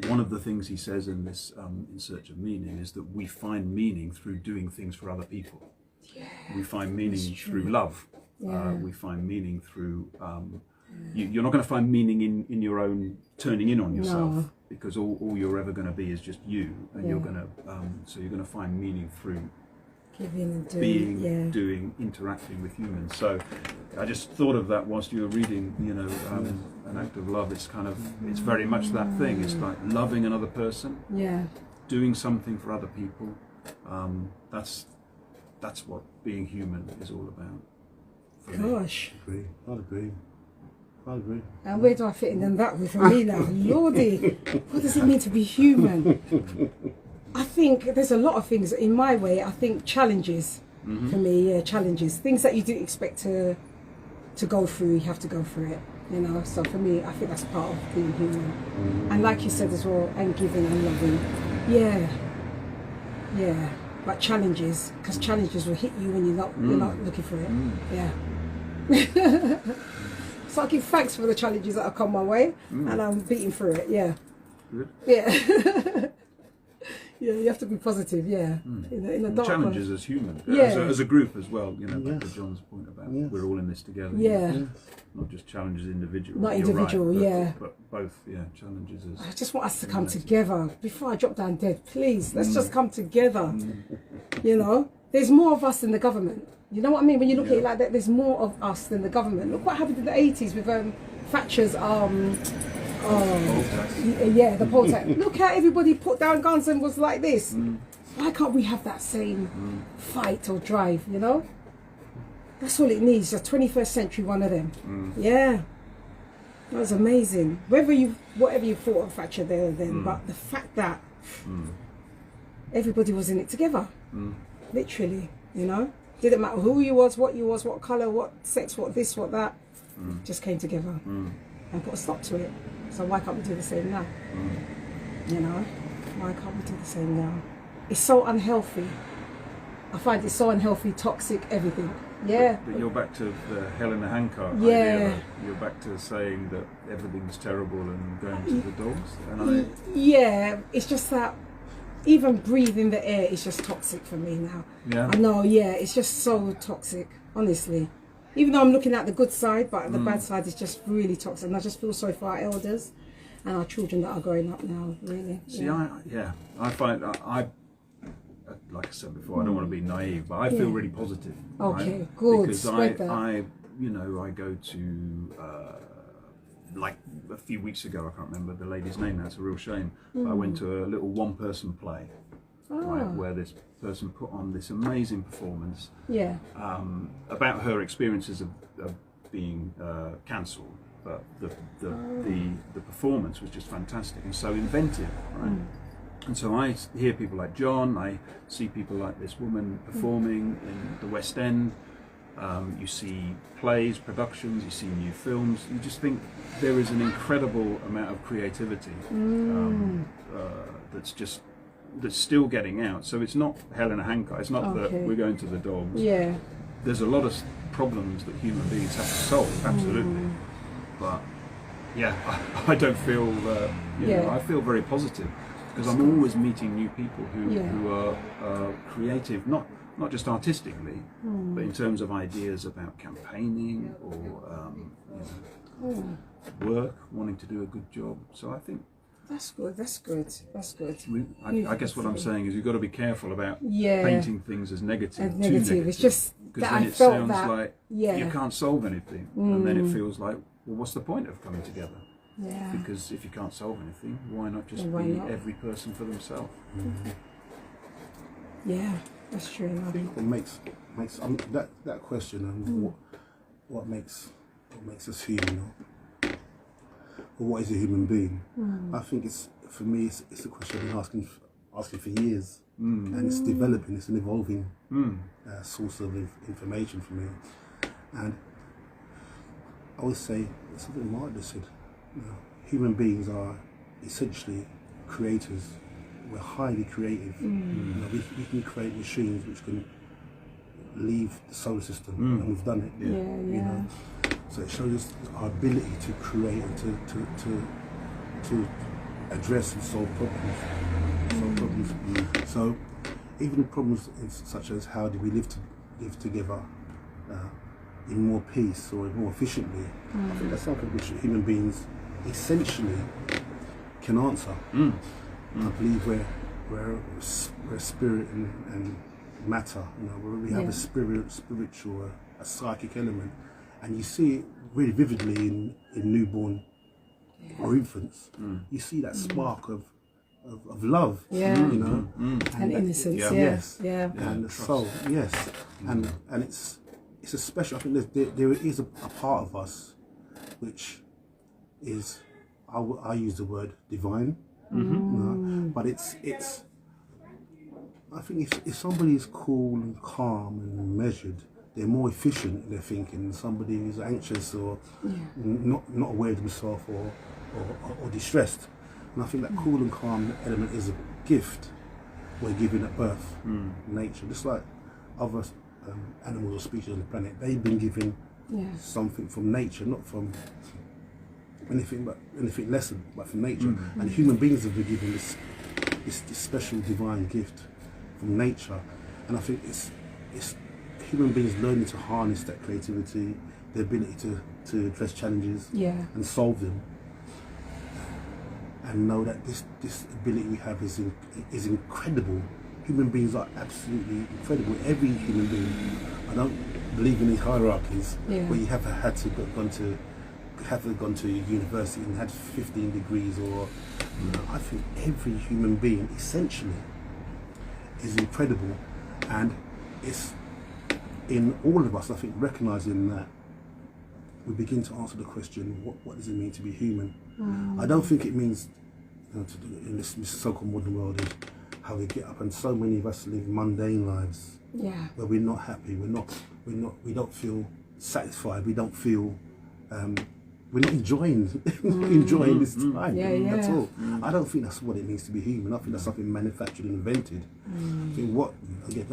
one of the things he says in this In Search of Meaning is that we find meaning through doing things for other people. We find meaning through love. We find meaning through you're not going to find meaning in your own turning in on yourself, No. because all you're ever going to be is just you, and you're going to so you're going to find meaning through Giving and doing. being, doing, interacting with humans. So I just thought of that whilst you were reading, you know, An Act of Love. It's kind of, it's very much that thing. It's like loving another person, Yeah. doing something for other people. That's what being human is all about. For me. Gosh. Agree. I'd agree. I agree. And where do I fit in that with me now? Lordy, what does it mean to be human? I think there's a lot of things in my way. I think challenges for me, challenges, things that you didn't expect to go through. You have to go through it, you know. So for me, I think that's part of being human. And like you said as well, and giving and loving. Yeah. But challenges, because challenges will hit you when you're not looking for it. Yeah. So I give thanks for the challenges that have come my way, and I'm beating through it. Yeah. Good. Yeah. Yeah, you have to be positive. Yeah. In a dark Challenges as human, Yeah. as a group as well. You know, back to Yes. John's point about Yes. we're all in this together. Yeah. Not just challenges individually. Not You're right, individual, but- yeah. But both, challenges as. I just want us to come together before I drop down dead. Please, let's just come together. You know, there's more of us than the government. You know what I mean? When you look at it like that, there's more of us than the government. Look what happened in the 80s with Thatcher's the poll tax. Look how everybody put down guns and was like this. Why can't we have that same fight or drive, you know? That's all it needs, a 21st century one of them. Yeah. That was amazing. Whatever you thought of Thatcher there and then, but the fact that everybody was in it together. Literally, you know? Didn't matter who you was, what colour, what sex, what this, what that. Just came together and put a stop to it. So why can't we do the same now? You know? Why can't we do the same now? It's so unhealthy. I find it so unhealthy, toxic, everything. Yeah. But you're back to the Helena Hancock Yeah. idea. You're back to saying that everything's terrible and going to the dogs. And Yeah, it's just that even breathing the air is just toxic for me now. Yeah. I know, yeah, it's just so toxic, honestly. Even though I'm looking at the good side, but the bad side is just really toxic. And I just feel sorry for our elders and our children that are growing up now, really. See, I find like I said before, I don't want to be naive, but I feel really positive. Okay, right? good. Because Spread that. I go to like a few weeks ago, I can't remember the lady's name now. It's a real shame. But I went to a little one-person play, right, where this person put on this amazing performance. Yeah. About her experiences of being cancelled, but the performance was just fantastic and so inventive, right? And so I hear people like John, I see people like this woman performing in the West End. You see plays, productions, you see new films. You just think there is an incredible amount of creativity that's still getting out. So it's not Helena Hancock. It's not that we're going to the dogs. Yeah. There's a lot of problems that human beings have to solve, absolutely. But yeah, I don't feel. I feel very positive because I'm always meeting new people who are creative, not just artistically, but in terms of ideas about campaigning or work, wanting to do a good job. So I think. That's good. That's good. That's good. I guess what I'm saying is you've got to be careful about Yeah. painting things as negative. And too negative. It's just because that then I it felt sounds that. like Yeah. you can't solve anything, and then it feels like, well, what's the point of coming together? Yeah. Because if you can't solve anything, why not just Why be not? every person for themselves? Yeah. That's true. I think what makes that question what makes us human, or what is a human being? I think it's for me it's a question I've been asking for years, and it's developing. It's an evolving source of information for me, and I would say something Mark just said. Human beings are essentially creators. We're highly creative. We can create machines which can leave the solar system, and we've done it. You know, so it shows us our ability to create and to address and solve problems. So even problems such as how do we live together, in more peace or more efficiently. I think that's something which human beings essentially can answer. I believe we're spirit and matter, you know, where we have a spiritual, a psychic element, and you see it really vividly in newborn or infants. You see that spark of love, you know, and innocence. yes, Yeah. and the soul, yes, and it's a special. I think there is a part of us which is, I use the word divine, you know, but it's. I think if somebody is cool and calm and measured, they're more efficient in their thinking than somebody who's anxious or not aware of themselves or distressed. And I think that cool and calm element is a gift we're given at birth, nature. Just like other animals or species on the planet, they've been given something from nature, not from anything less, but from nature. And human beings have been given this special divine gift from nature, and I think it's human beings learning to harness that creativity, the ability to address challenges and solve them, and know that this ability we have is incredible. Human beings are absolutely incredible. Every human being. I don't believe in these hierarchies where you have gone to university and had 15 degrees, or you know, I think every human being essentially is incredible, and it's in all of us. I think recognizing that, we begin to answer the question, what does it mean to be human? I don't think it means, you know, in this so-called modern world, is how we get up, and so many of us live mundane lives where we're not happy, we don't feel satisfied, we don't feel we're not enjoying this time at all. I don't think that's what it means to be human. I think that's something manufactured and invented. I think what, again,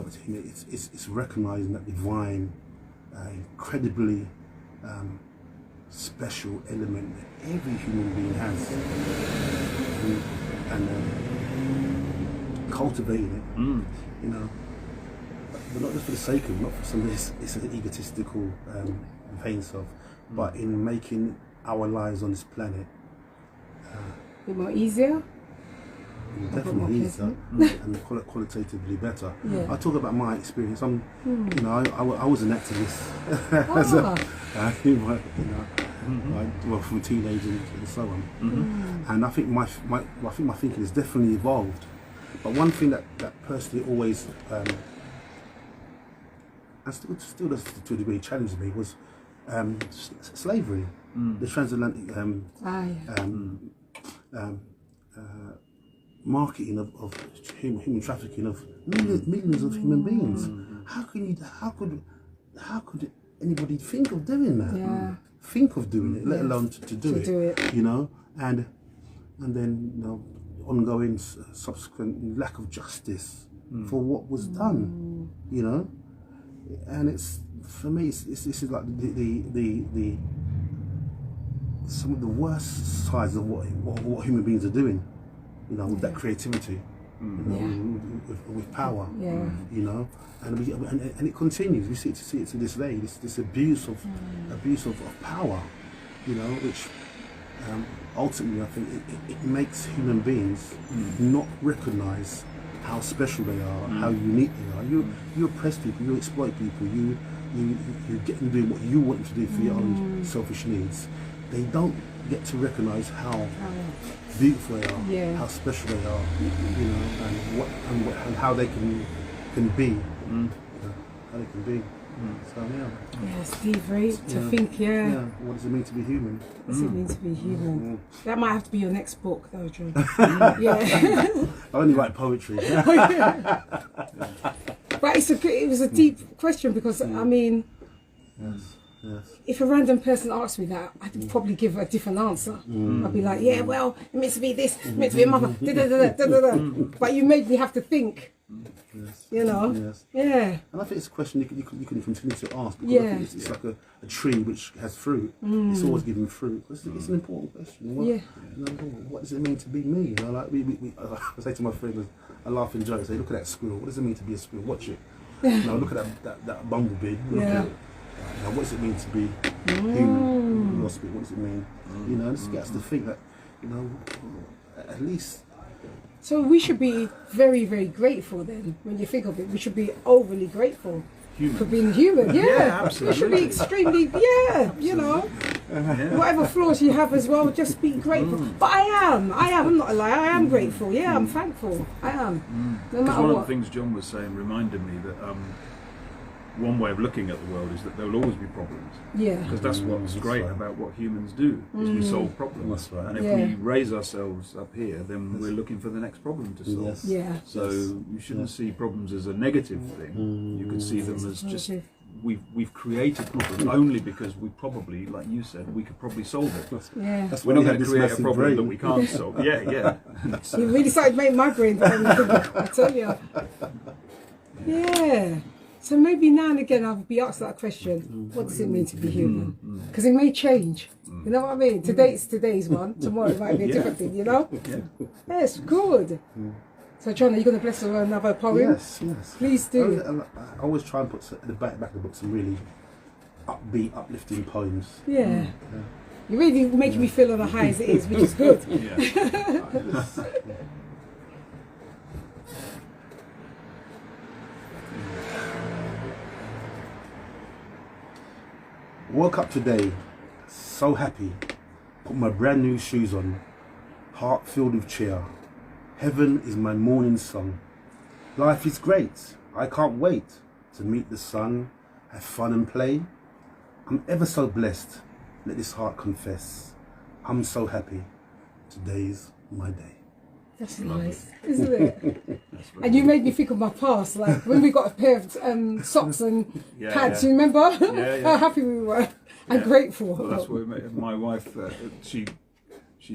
it's recognizing that divine, incredibly special element that every human being has, and cultivating it, you know, but not just for the sake of, not for some it's an egotistical vain self, but in making our lives on this planet a bit more easier, definitely easier and qualitatively better. I talk about my experience. You know, I was an activist as well, from teenager and so on. And I think my thinking has definitely evolved. But one thing that personally always and still does to a degree challenge me was slavery, the transatlantic marketing of human trafficking of millions of human beings. How could anybody think of doing that? Think of doing it, let alone to do it. You know, and then, you know, ongoing subsequent lack of justice for what was done. You know. And it's, for me, this is like the some of the worst sides of what human beings are doing, you know, with that creativity, you know, with power, you know, and it continues. We see it to this day. This abuse of power, you know, which ultimately I think it makes human beings not recognise how special they are, how unique they are. You oppress people, you exploit people, you get them doing what you want them to do for your own selfish needs. They don't get to recognise how beautiful they are, how special they are, you know, and how they can be, you know, how they can be. So yeah, Steve, very to think. What does it mean to be human? What does it mean to be human? That might have to be your next book, though, Drew. I only write poetry. But it was a deep question, because I mean, if a random person asked me that, I'd probably give a different answer. I'd be like, yeah, well, it meant to be this, it meant to be a mother, but you made me have to think. You know, and I think it's a question you can continue to ask, because I think it's like a tree which has fruit. It's always giving fruit. It's an important question. You know, what does it mean to be me? You know, like I say to my friends, I laugh and joke. I say, look at that squirrel. What does it mean to be a squirrel? Watch it. You know, look at that bumblebee. Look at it. know, what does it mean to be human? What does it mean? You know, this gets to think that, you know, at least. So we should be very, very grateful then. When you think of it, we should be overly grateful for being human. Yeah, absolutely. We should be extremely, you know, whatever flaws you have as well, just be grateful. But I am. I'm not a liar. I am grateful. Yeah, I'm thankful. I am. No matter one what. of the things John was saying reminded me that one way of looking at the world is that there will always be problems. Yeah. Because that's what's great about what humans do, is we solve problems. That's right. And if we raise ourselves up here, then we're looking for the next problem to solve. Yes. Yeah. So you shouldn't see problems as a negative thing. You could see them as just we've created problems only because we probably, like you said, we could probably solve it. Yeah. That's We're why not you going have to this create a massive problem brain. that we can't solve. Yeah. You really started making my brain think, I tell you. Yeah. So maybe now and again I'll be asked that question, what does it mean to be human? Because it may change. You know what I mean? Today's one, tomorrow it might be a different thing, you know? Yeah, it's good. So John, are you going to bless us with another poem? Yes. Please do. I always try and put at the back of the book some really upbeat, uplifting poems. Yeah. You're really making me feel on a high as it is, which is good. Woke up today, so happy, put my brand new shoes on, heart filled with cheer. Heaven is my morning song. Life is great, I can't wait to meet the sun, have fun and play. I'm ever so blessed, let this heart confess. I'm so happy, today's my day. That's nice, isn't it? And you made me think of my past, like when we got a pair of socks and pants, you remember? How happy we were and grateful. Well, that's what my wife, she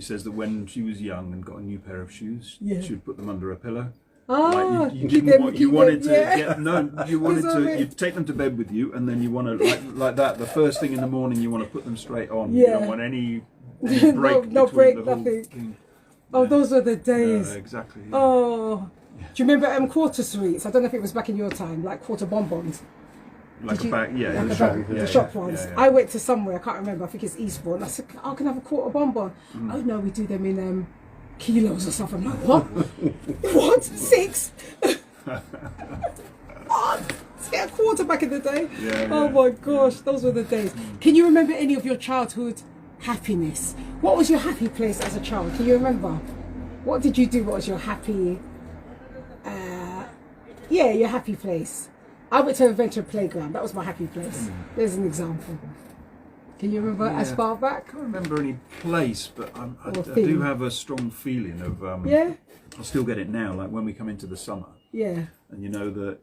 says that when she was young and got a new pair of shoes, she would put them under a pillow. Ah, like you wanted to you'd take them to bed with you, and then you want to like that. The first thing in the morning, you want to put them straight on. You don't want any break. no break, the whole nothing. thing. Oh, those were the days. Exactly. Yeah. Oh, do you remember quarter sweets? I don't know if it was back in your time, like quarter bonbons. Like a bag, the shop ones. I went to somewhere, I can't remember, I think it's Eastbourne. I said, I can have a quarter bonbon. Oh no, we do them in kilos or something. I'm like, what? What? 6? What? Let's get a quarter back in the day. Oh my gosh, those were the days. Can you remember any of your childhood happiness? What was your happy place as a child? Can you remember? What did you do? What was your happy your happy place? I went to Adventure Playground. That was my happy place. There's an example. Can you remember as far back? I can't remember any place, but I do have a strong feeling of I still get it now, like when we come into the summer. Yeah. And you know that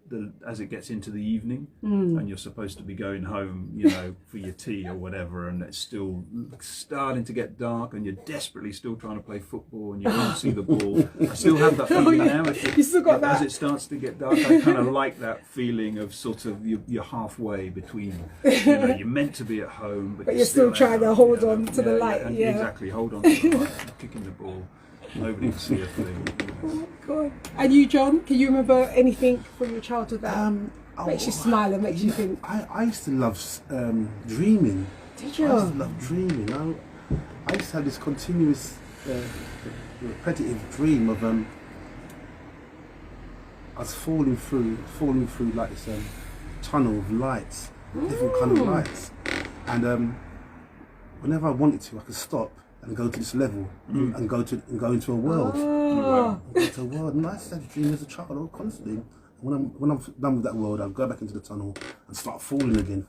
as it gets into the evening and you're supposed to be going home, you know, for your tea or whatever, and it's still starting to get dark and you're desperately still trying to play football and you can't see the ball. I still have that feeling now. You still got that? As it starts to get dark, I kind of like that feeling of sort of you're halfway between, you know, you're meant to be at home, but you're still trying to hold on to the light. Yeah, exactly, hold on to the light, kicking the ball. Nobody can see a thing. Oh my God. And you, John, can you remember anything from your childhood that makes you smile and makes you think? I used to love dreaming. Did you? I used to love dreaming. I used to have this continuous repetitive dream of I was falling through like this tunnel of lights, different kind of lights, and whenever I wanted to, I could stop and go to this level and go into a world. Go into a world. And I used to have dreams as a child constantly. When I'm done with that world, I'll go back into the tunnel and start falling again.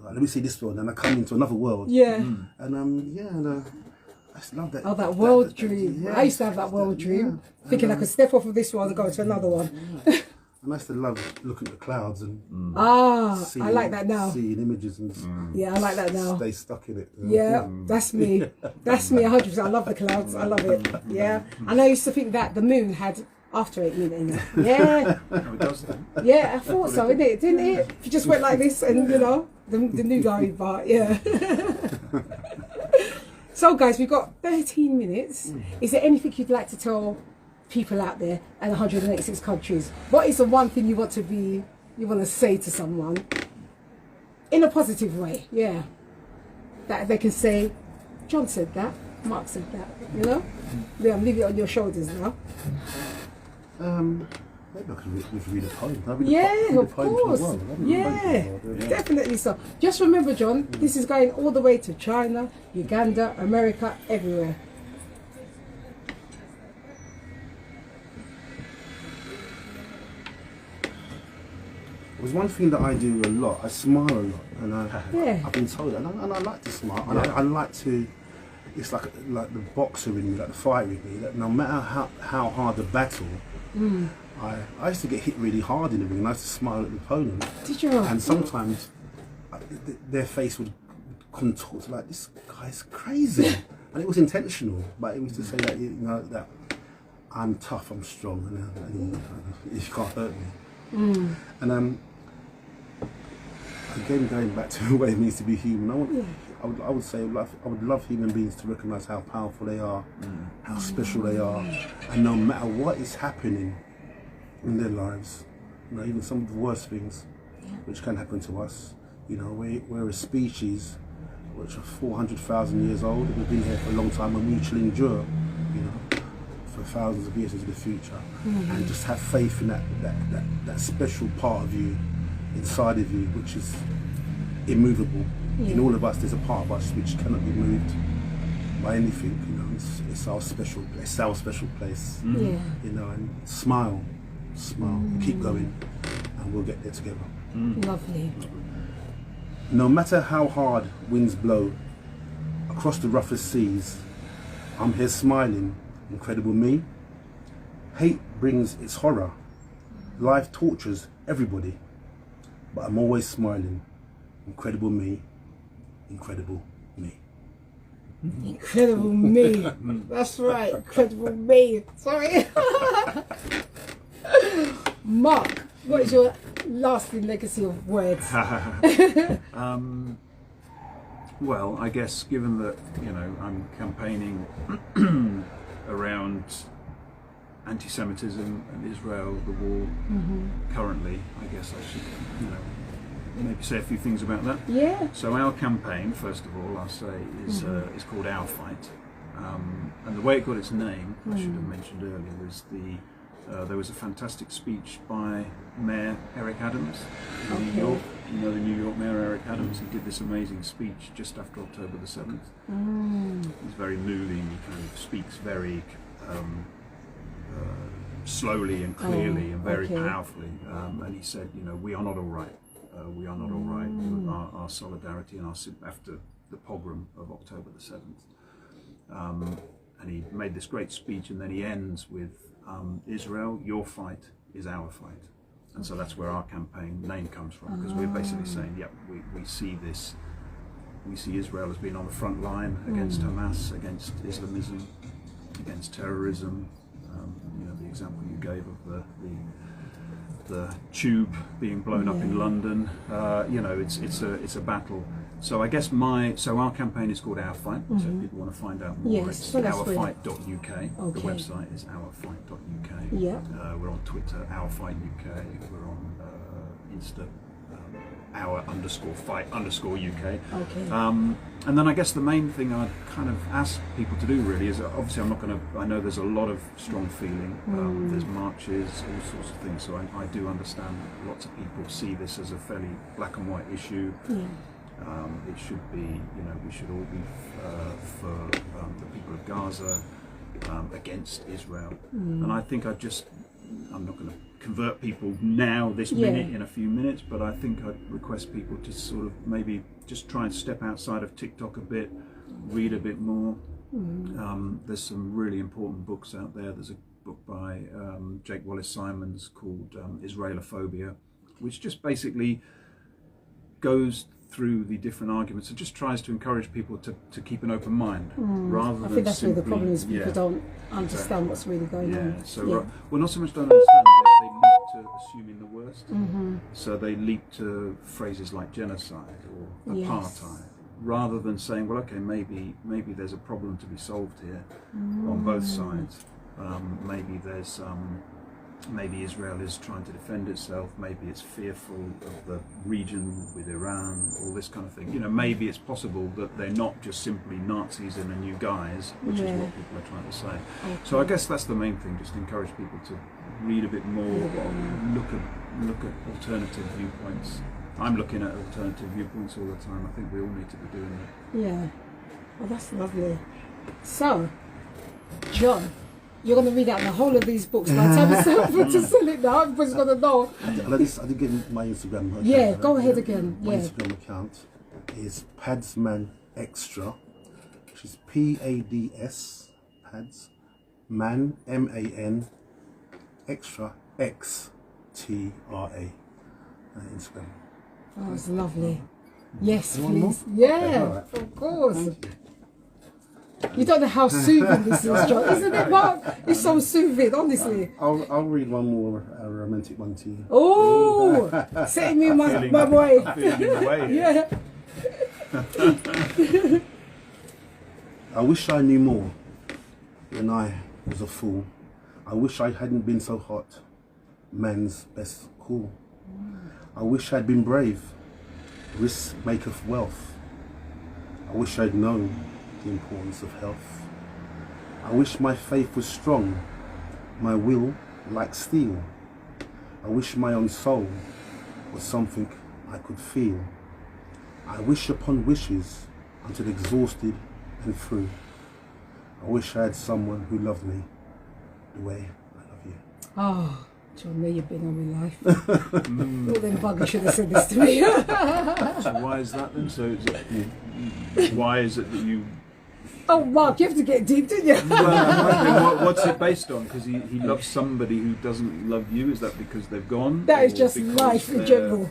Like, let me see this world, and I come into another world. Yeah. And I just love that. Oh, that world dream. I used to have that world dream, thinking I could step off of this one and go to another one. And I used to love looking at the clouds and I like that now. Seeing images and I like that now. Stay stuck in it. That's me. That's me 100%. I love the clouds. I love it. Yeah. And I used to think that the moon had after 8 minutes in it. Yeah. It does then. Yeah, I thought so, didn't it? If you just went like this and, you know, the new guy part, yeah. So, guys, we've got 13 minutes. Is there anything you'd like to tell people out there in 186 countries? What is the one thing you want to say to someone? in a positive way, yeah. That they can say, John said that, Mark said that, you know? Yeah, leave it on your shoulders now. Maybe I can read a poem. Yeah, of course. Yeah, definitely so. Just remember, John, this is going all the way to China, Uganda, America, everywhere. There's one thing that I do a lot. I smile a lot, and Yeah. I've been told that, and I like to smile. And I like to. It's like the boxer in me, like the fighter in me. That no matter how hard the battle, I used to get hit really hard in the ring, and I used to smile at the opponent. Did you? And sometimes their face would contort like, this guy's crazy, and it was intentional. But it was to say that that I'm tough, I'm strong, and you can't hurt me. And again, going back to what it means to be human, I would say I would love human beings to recognise how powerful they are, how special they are, and no matter what is happening in their lives, even some of the worst things which can happen to us, we're a species which are 400,000 years old, and we've been here for a long time, and we shall endure, for thousands of years into the future, and just have faith in that special part of you, inside of you, which is immovable. In all of us, there's a part of us which cannot be moved by anything. It's our special place. And smile, keep going, and we'll get there together. Lovely. No matter how hard winds blow across the roughest seas, I'm here smiling, incredible me. Hate brings its horror. Life tortures everybody, but I'm always smiling. Incredible me, incredible me. Incredible me. That's right, incredible me. Sorry. Mark, what is your lasting legacy of words? Well, I guess given that I'm campaigning around anti-Semitism and Israel, the war currently, I guess I should maybe say a few things about that. Yeah. So our campaign, first of all, I'll say, is called Our Fight, and the way it got its name, I should have mentioned earlier, was there was a fantastic speech by Mayor Eric Adams in New York. You know the New York Mayor Eric Adams. He did this amazing speech just after October the 7th. He's very moving. He kind of speaks very slowly and clearly and very powerfully. And he said, we are not all right. We are not all right. Our solidarity and after the pogrom of October the 7th. And he made this great speech, and then he ends with Israel, your fight is our fight. And so that's where our campaign name comes from, because we're basically saying, we see this, we see Israel as being on the front line against Hamas, against Islamism, against terrorism. The example you gave of the tube being blown up in London, it's a battle. So I guess our campaign is called Our Fight. So if people want to find out more, it's ourfight.uk. The website is ourfight.uk. Yeah. We're on Twitter, ourfightuk. We're on Insta, our_fight_UK. And then I guess the main thing I'd kind of ask people to do really is, obviously I know there's a lot of strong feeling, there's marches, all sorts of things, so I do understand lots of people see this as a fairly black and white issue. It should be, we should all be for the people of Gaza, against Israel. And I think I'm not going to convert people now, this minute, in a few minutes, but I think I'd request people to sort of maybe just try and step outside of TikTok a bit, read a bit more. There's some really important books out there. There's a book by Jake Wallace-Simons called Israelophobia, which just basically goes through the different arguments and just tries to encourage people to keep an open mind, rather than I think that's simply, where the problem is. People don't understand what's really going on. So well, not so much don't understand, they leap to assuming the worst. So they leap to phrases like genocide or apartheid, rather than saying, well, okay, maybe there's a problem to be solved here on both sides. Maybe there's maybe Israel is trying to defend itself, maybe it's fearful of the region with Iran, all this kind of thing. You know, maybe it's possible that they're not just simply Nazis in a new guise, which is what people are trying to say. So I guess that's the main thing, just encourage people to read a bit more, look at alternative viewpoints. I'm looking at alternative viewpoints all the time. I think we all need to be doing that. Yeah. Well, that's lovely. So, John, you're going to read out the whole of these books. Now tell me something to sell it now. Everybody's going to know. I did give my Instagram account. Yeah, go ahead again. My Yeah. Instagram account is Padsman Extra, which is PADS, Pads, Man, MAN, Extra, XTRA, Instagram. Oh, it's lovely. Yes, You want more? please. Yeah, Okay, all right. of course. You don't know how soothing this is, John, isn't it, Mark? It's so soothing, honestly. I'll read one more romantic one to you. Oh, setting me my way. Feeling in the way. Yeah. I wish I knew more when I was a fool. I wish I hadn't been so hot, man's best call. I wish I'd been brave, risk maketh wealth. I wish I'd known the importance of health. I wish my faith was strong, my will like steel. I wish my own soul was something I could feel. I wish upon wishes until exhausted and through. I wish I had someone who loved me the way I love you. Oh, John, where you been all my life? All them buggers should have said this to me. So why is that then? So is it, why is it that you... Oh, Mark, you have to get deep, didn't you? Well, I'm wondering what's it based on? Because he loves somebody who doesn't love you. Is that because they've gone? That is Or just because life in they're- general.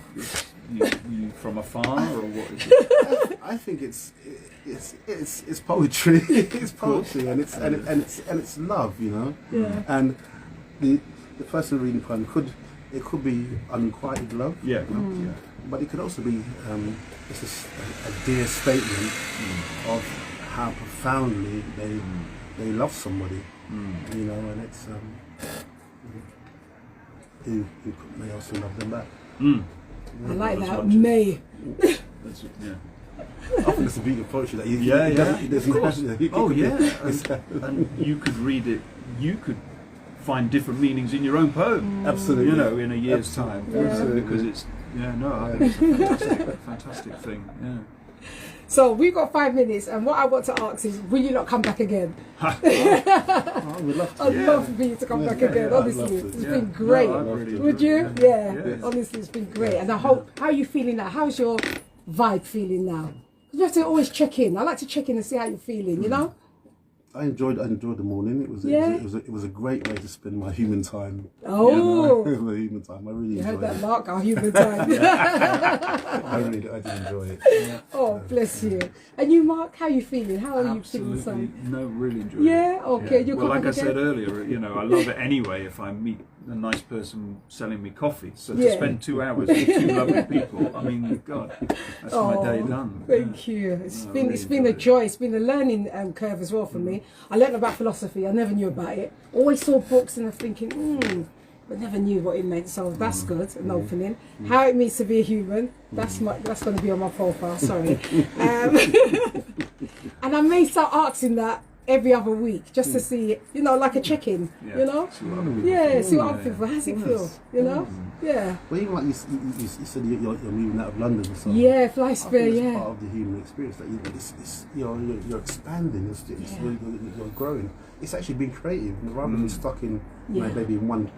You from afar, or what is it? I think it's poetry. It's poetry, and it's love, you know. Yeah. And the person reading the poem could be unrequited love. Yeah, you know? yeah. But it could also be just a dear statement of how profoundly they love somebody, you know, and it's who may also love them back. I like As that. much as- May. That's it, yeah. I think it's a beautiful poetry that Yeah, of course. Oh yeah, and you could read it. You could find different meanings in your own poem. Absolutely. You know, in a year's time, Absolutely. because it's I think it's a fantastic thing. Yeah. So we've got 5 minutes, and what I want to ask is, will you not come back again? Oh, I would love to. I'd love for you to come back again, I'd honestly. love to. It's Yeah. been great. No, I'd really Would enjoy you? it. Yeah. Yeah. Honestly, it's been great. And I hope, how are you feeling now? How's your vibe feeling now? You have to always check in. I like to check in and see how you're feeling, you know? I enjoyed the morning. It was a great way to spend my human time. Oh. Yeah, my human time. I really You heard enjoyed that, it. Mark, our human time. I did enjoy it. Oh, bless you. And you, Mark, how are you feeling? How are you feeling? Absolutely, Son? no, really enjoy it. Yeah? Okay, you're Well, like coming I said again? earlier, you know, I love it anyway if I meet a nice person selling me coffee. So to Yeah. spend 2 hours with 2 lovely people, I mean, God, that's my day done. Thank you. It's No, I been really a enjoyed it. joy. It's been a learning curve as well for me. I learned about philosophy. I never knew about it. Always saw books and I'm thinking, but never knew what it meant. So that's good. An opening. How it means to be a human. That's going to be on my profile. Sorry. And I may start asking that every other week just to see, you know, like a check-in. Yeah. You know. See what I'm- Yeah. See what I'm Yeah. feeling. How's it feel? You know. Yeah. Well, even like you said, you're moving out of London, so Yeah. Fly I spare. think it's Yeah. part of the human experience that you're expanding. You're growing. It's actually being creative rather than stuck in maybe in one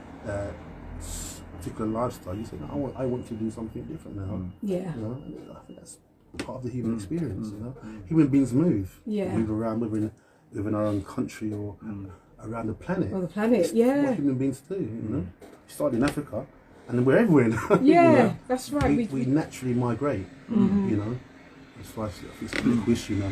particular lifestyle. You say, no, I want to do something different now. Yeah. You know, and I think that's part of the human experience. You know, human beings move. Yeah. Move around within our own country or around the planet. On the planet. It's Yeah. what human beings do. You know, we started in Africa, and then we're everywhere now. Yeah. You know? That's right. We naturally migrate. You know. That's why it's a political issue now.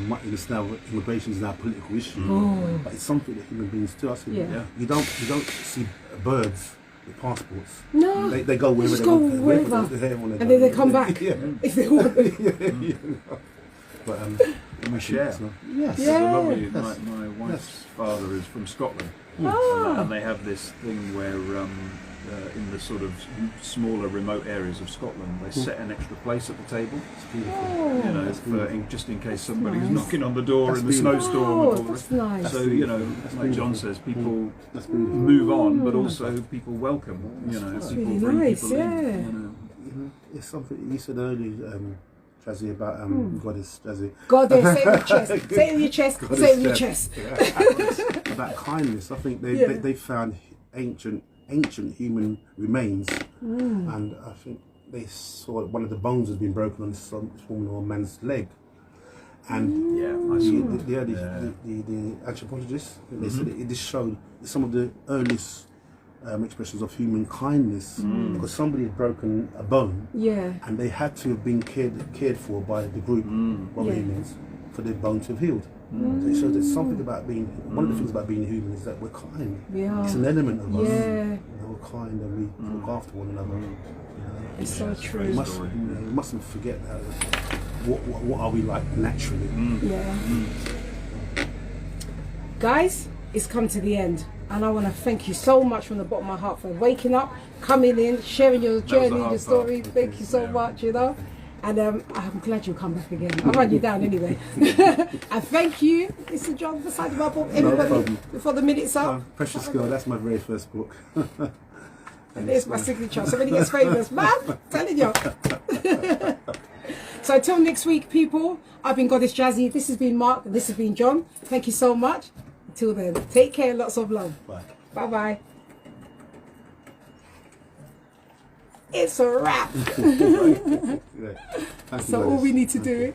Immigration is now a political issue, but it's something that human beings do. I said, Yeah. you don't see birds with passports. No. They go wherever just they go want. wherever. Want to And then they come back. Yeah. If they want. Yeah. But And we share. so, yes. Yeah. There's a lovely, Yes. my wife's father is from Scotland, Ah. and they have this thing where in the sort of smaller remote areas of Scotland, they set an extra place at the table. Oh, You know, just in case somebody's nice. knocking on the door That's in the beautiful. snowstorm. Oh, And all the that's rest. nice. So you know, like John says, people move on, but also people welcome. You know, That's people really bring nice, people yeah. in. You know. It's something you said earlier, Jazzy, about goddess Jazzy. Goddess, say it with your chest. Say it with your chest. Goddess Say it with your Jazz. chest. About kindness. I think Yeah. they found ancient human remains, and I think they saw one of the bones has been broken on some woman or man's leg, and Yeah, I saw that. the anthropologists, they said it just showed some of the earliest expressions of human kindness, because somebody had broken a bone, Yeah. and they had to have been cared for by the group of Yeah. humans for their bone to have healed. So it shows there's something about being, one of the things about being human is that we're kind. We are. It's an element of us. Yeah. You know, we're kind and we look after one another. You know, It's so true. we mustn't forget that. What are we like naturally? Yeah. Guys, it's come to the end. And I want to thank you so much from the bottom of my heart for waking up, coming in, sharing your was the journey, hard your story. part. Thank you so much, you know. And I'm glad you'll come back again. I'll run you down anyway. And thank you, Mr. John, for signing my book. Everybody, problem. before the minute's up. Precious Girl, that's my very first book. And there's my signature. So when he gets famous, man, I'm telling you. So until next week, people, I've been Goddess Jazzy. This has been Mark, and this has been John. Thank you so much. Until then, take care. Lots of love. Bye. Bye-bye. It's a wrap. Yeah. Thank you, So all Goddess. we need to do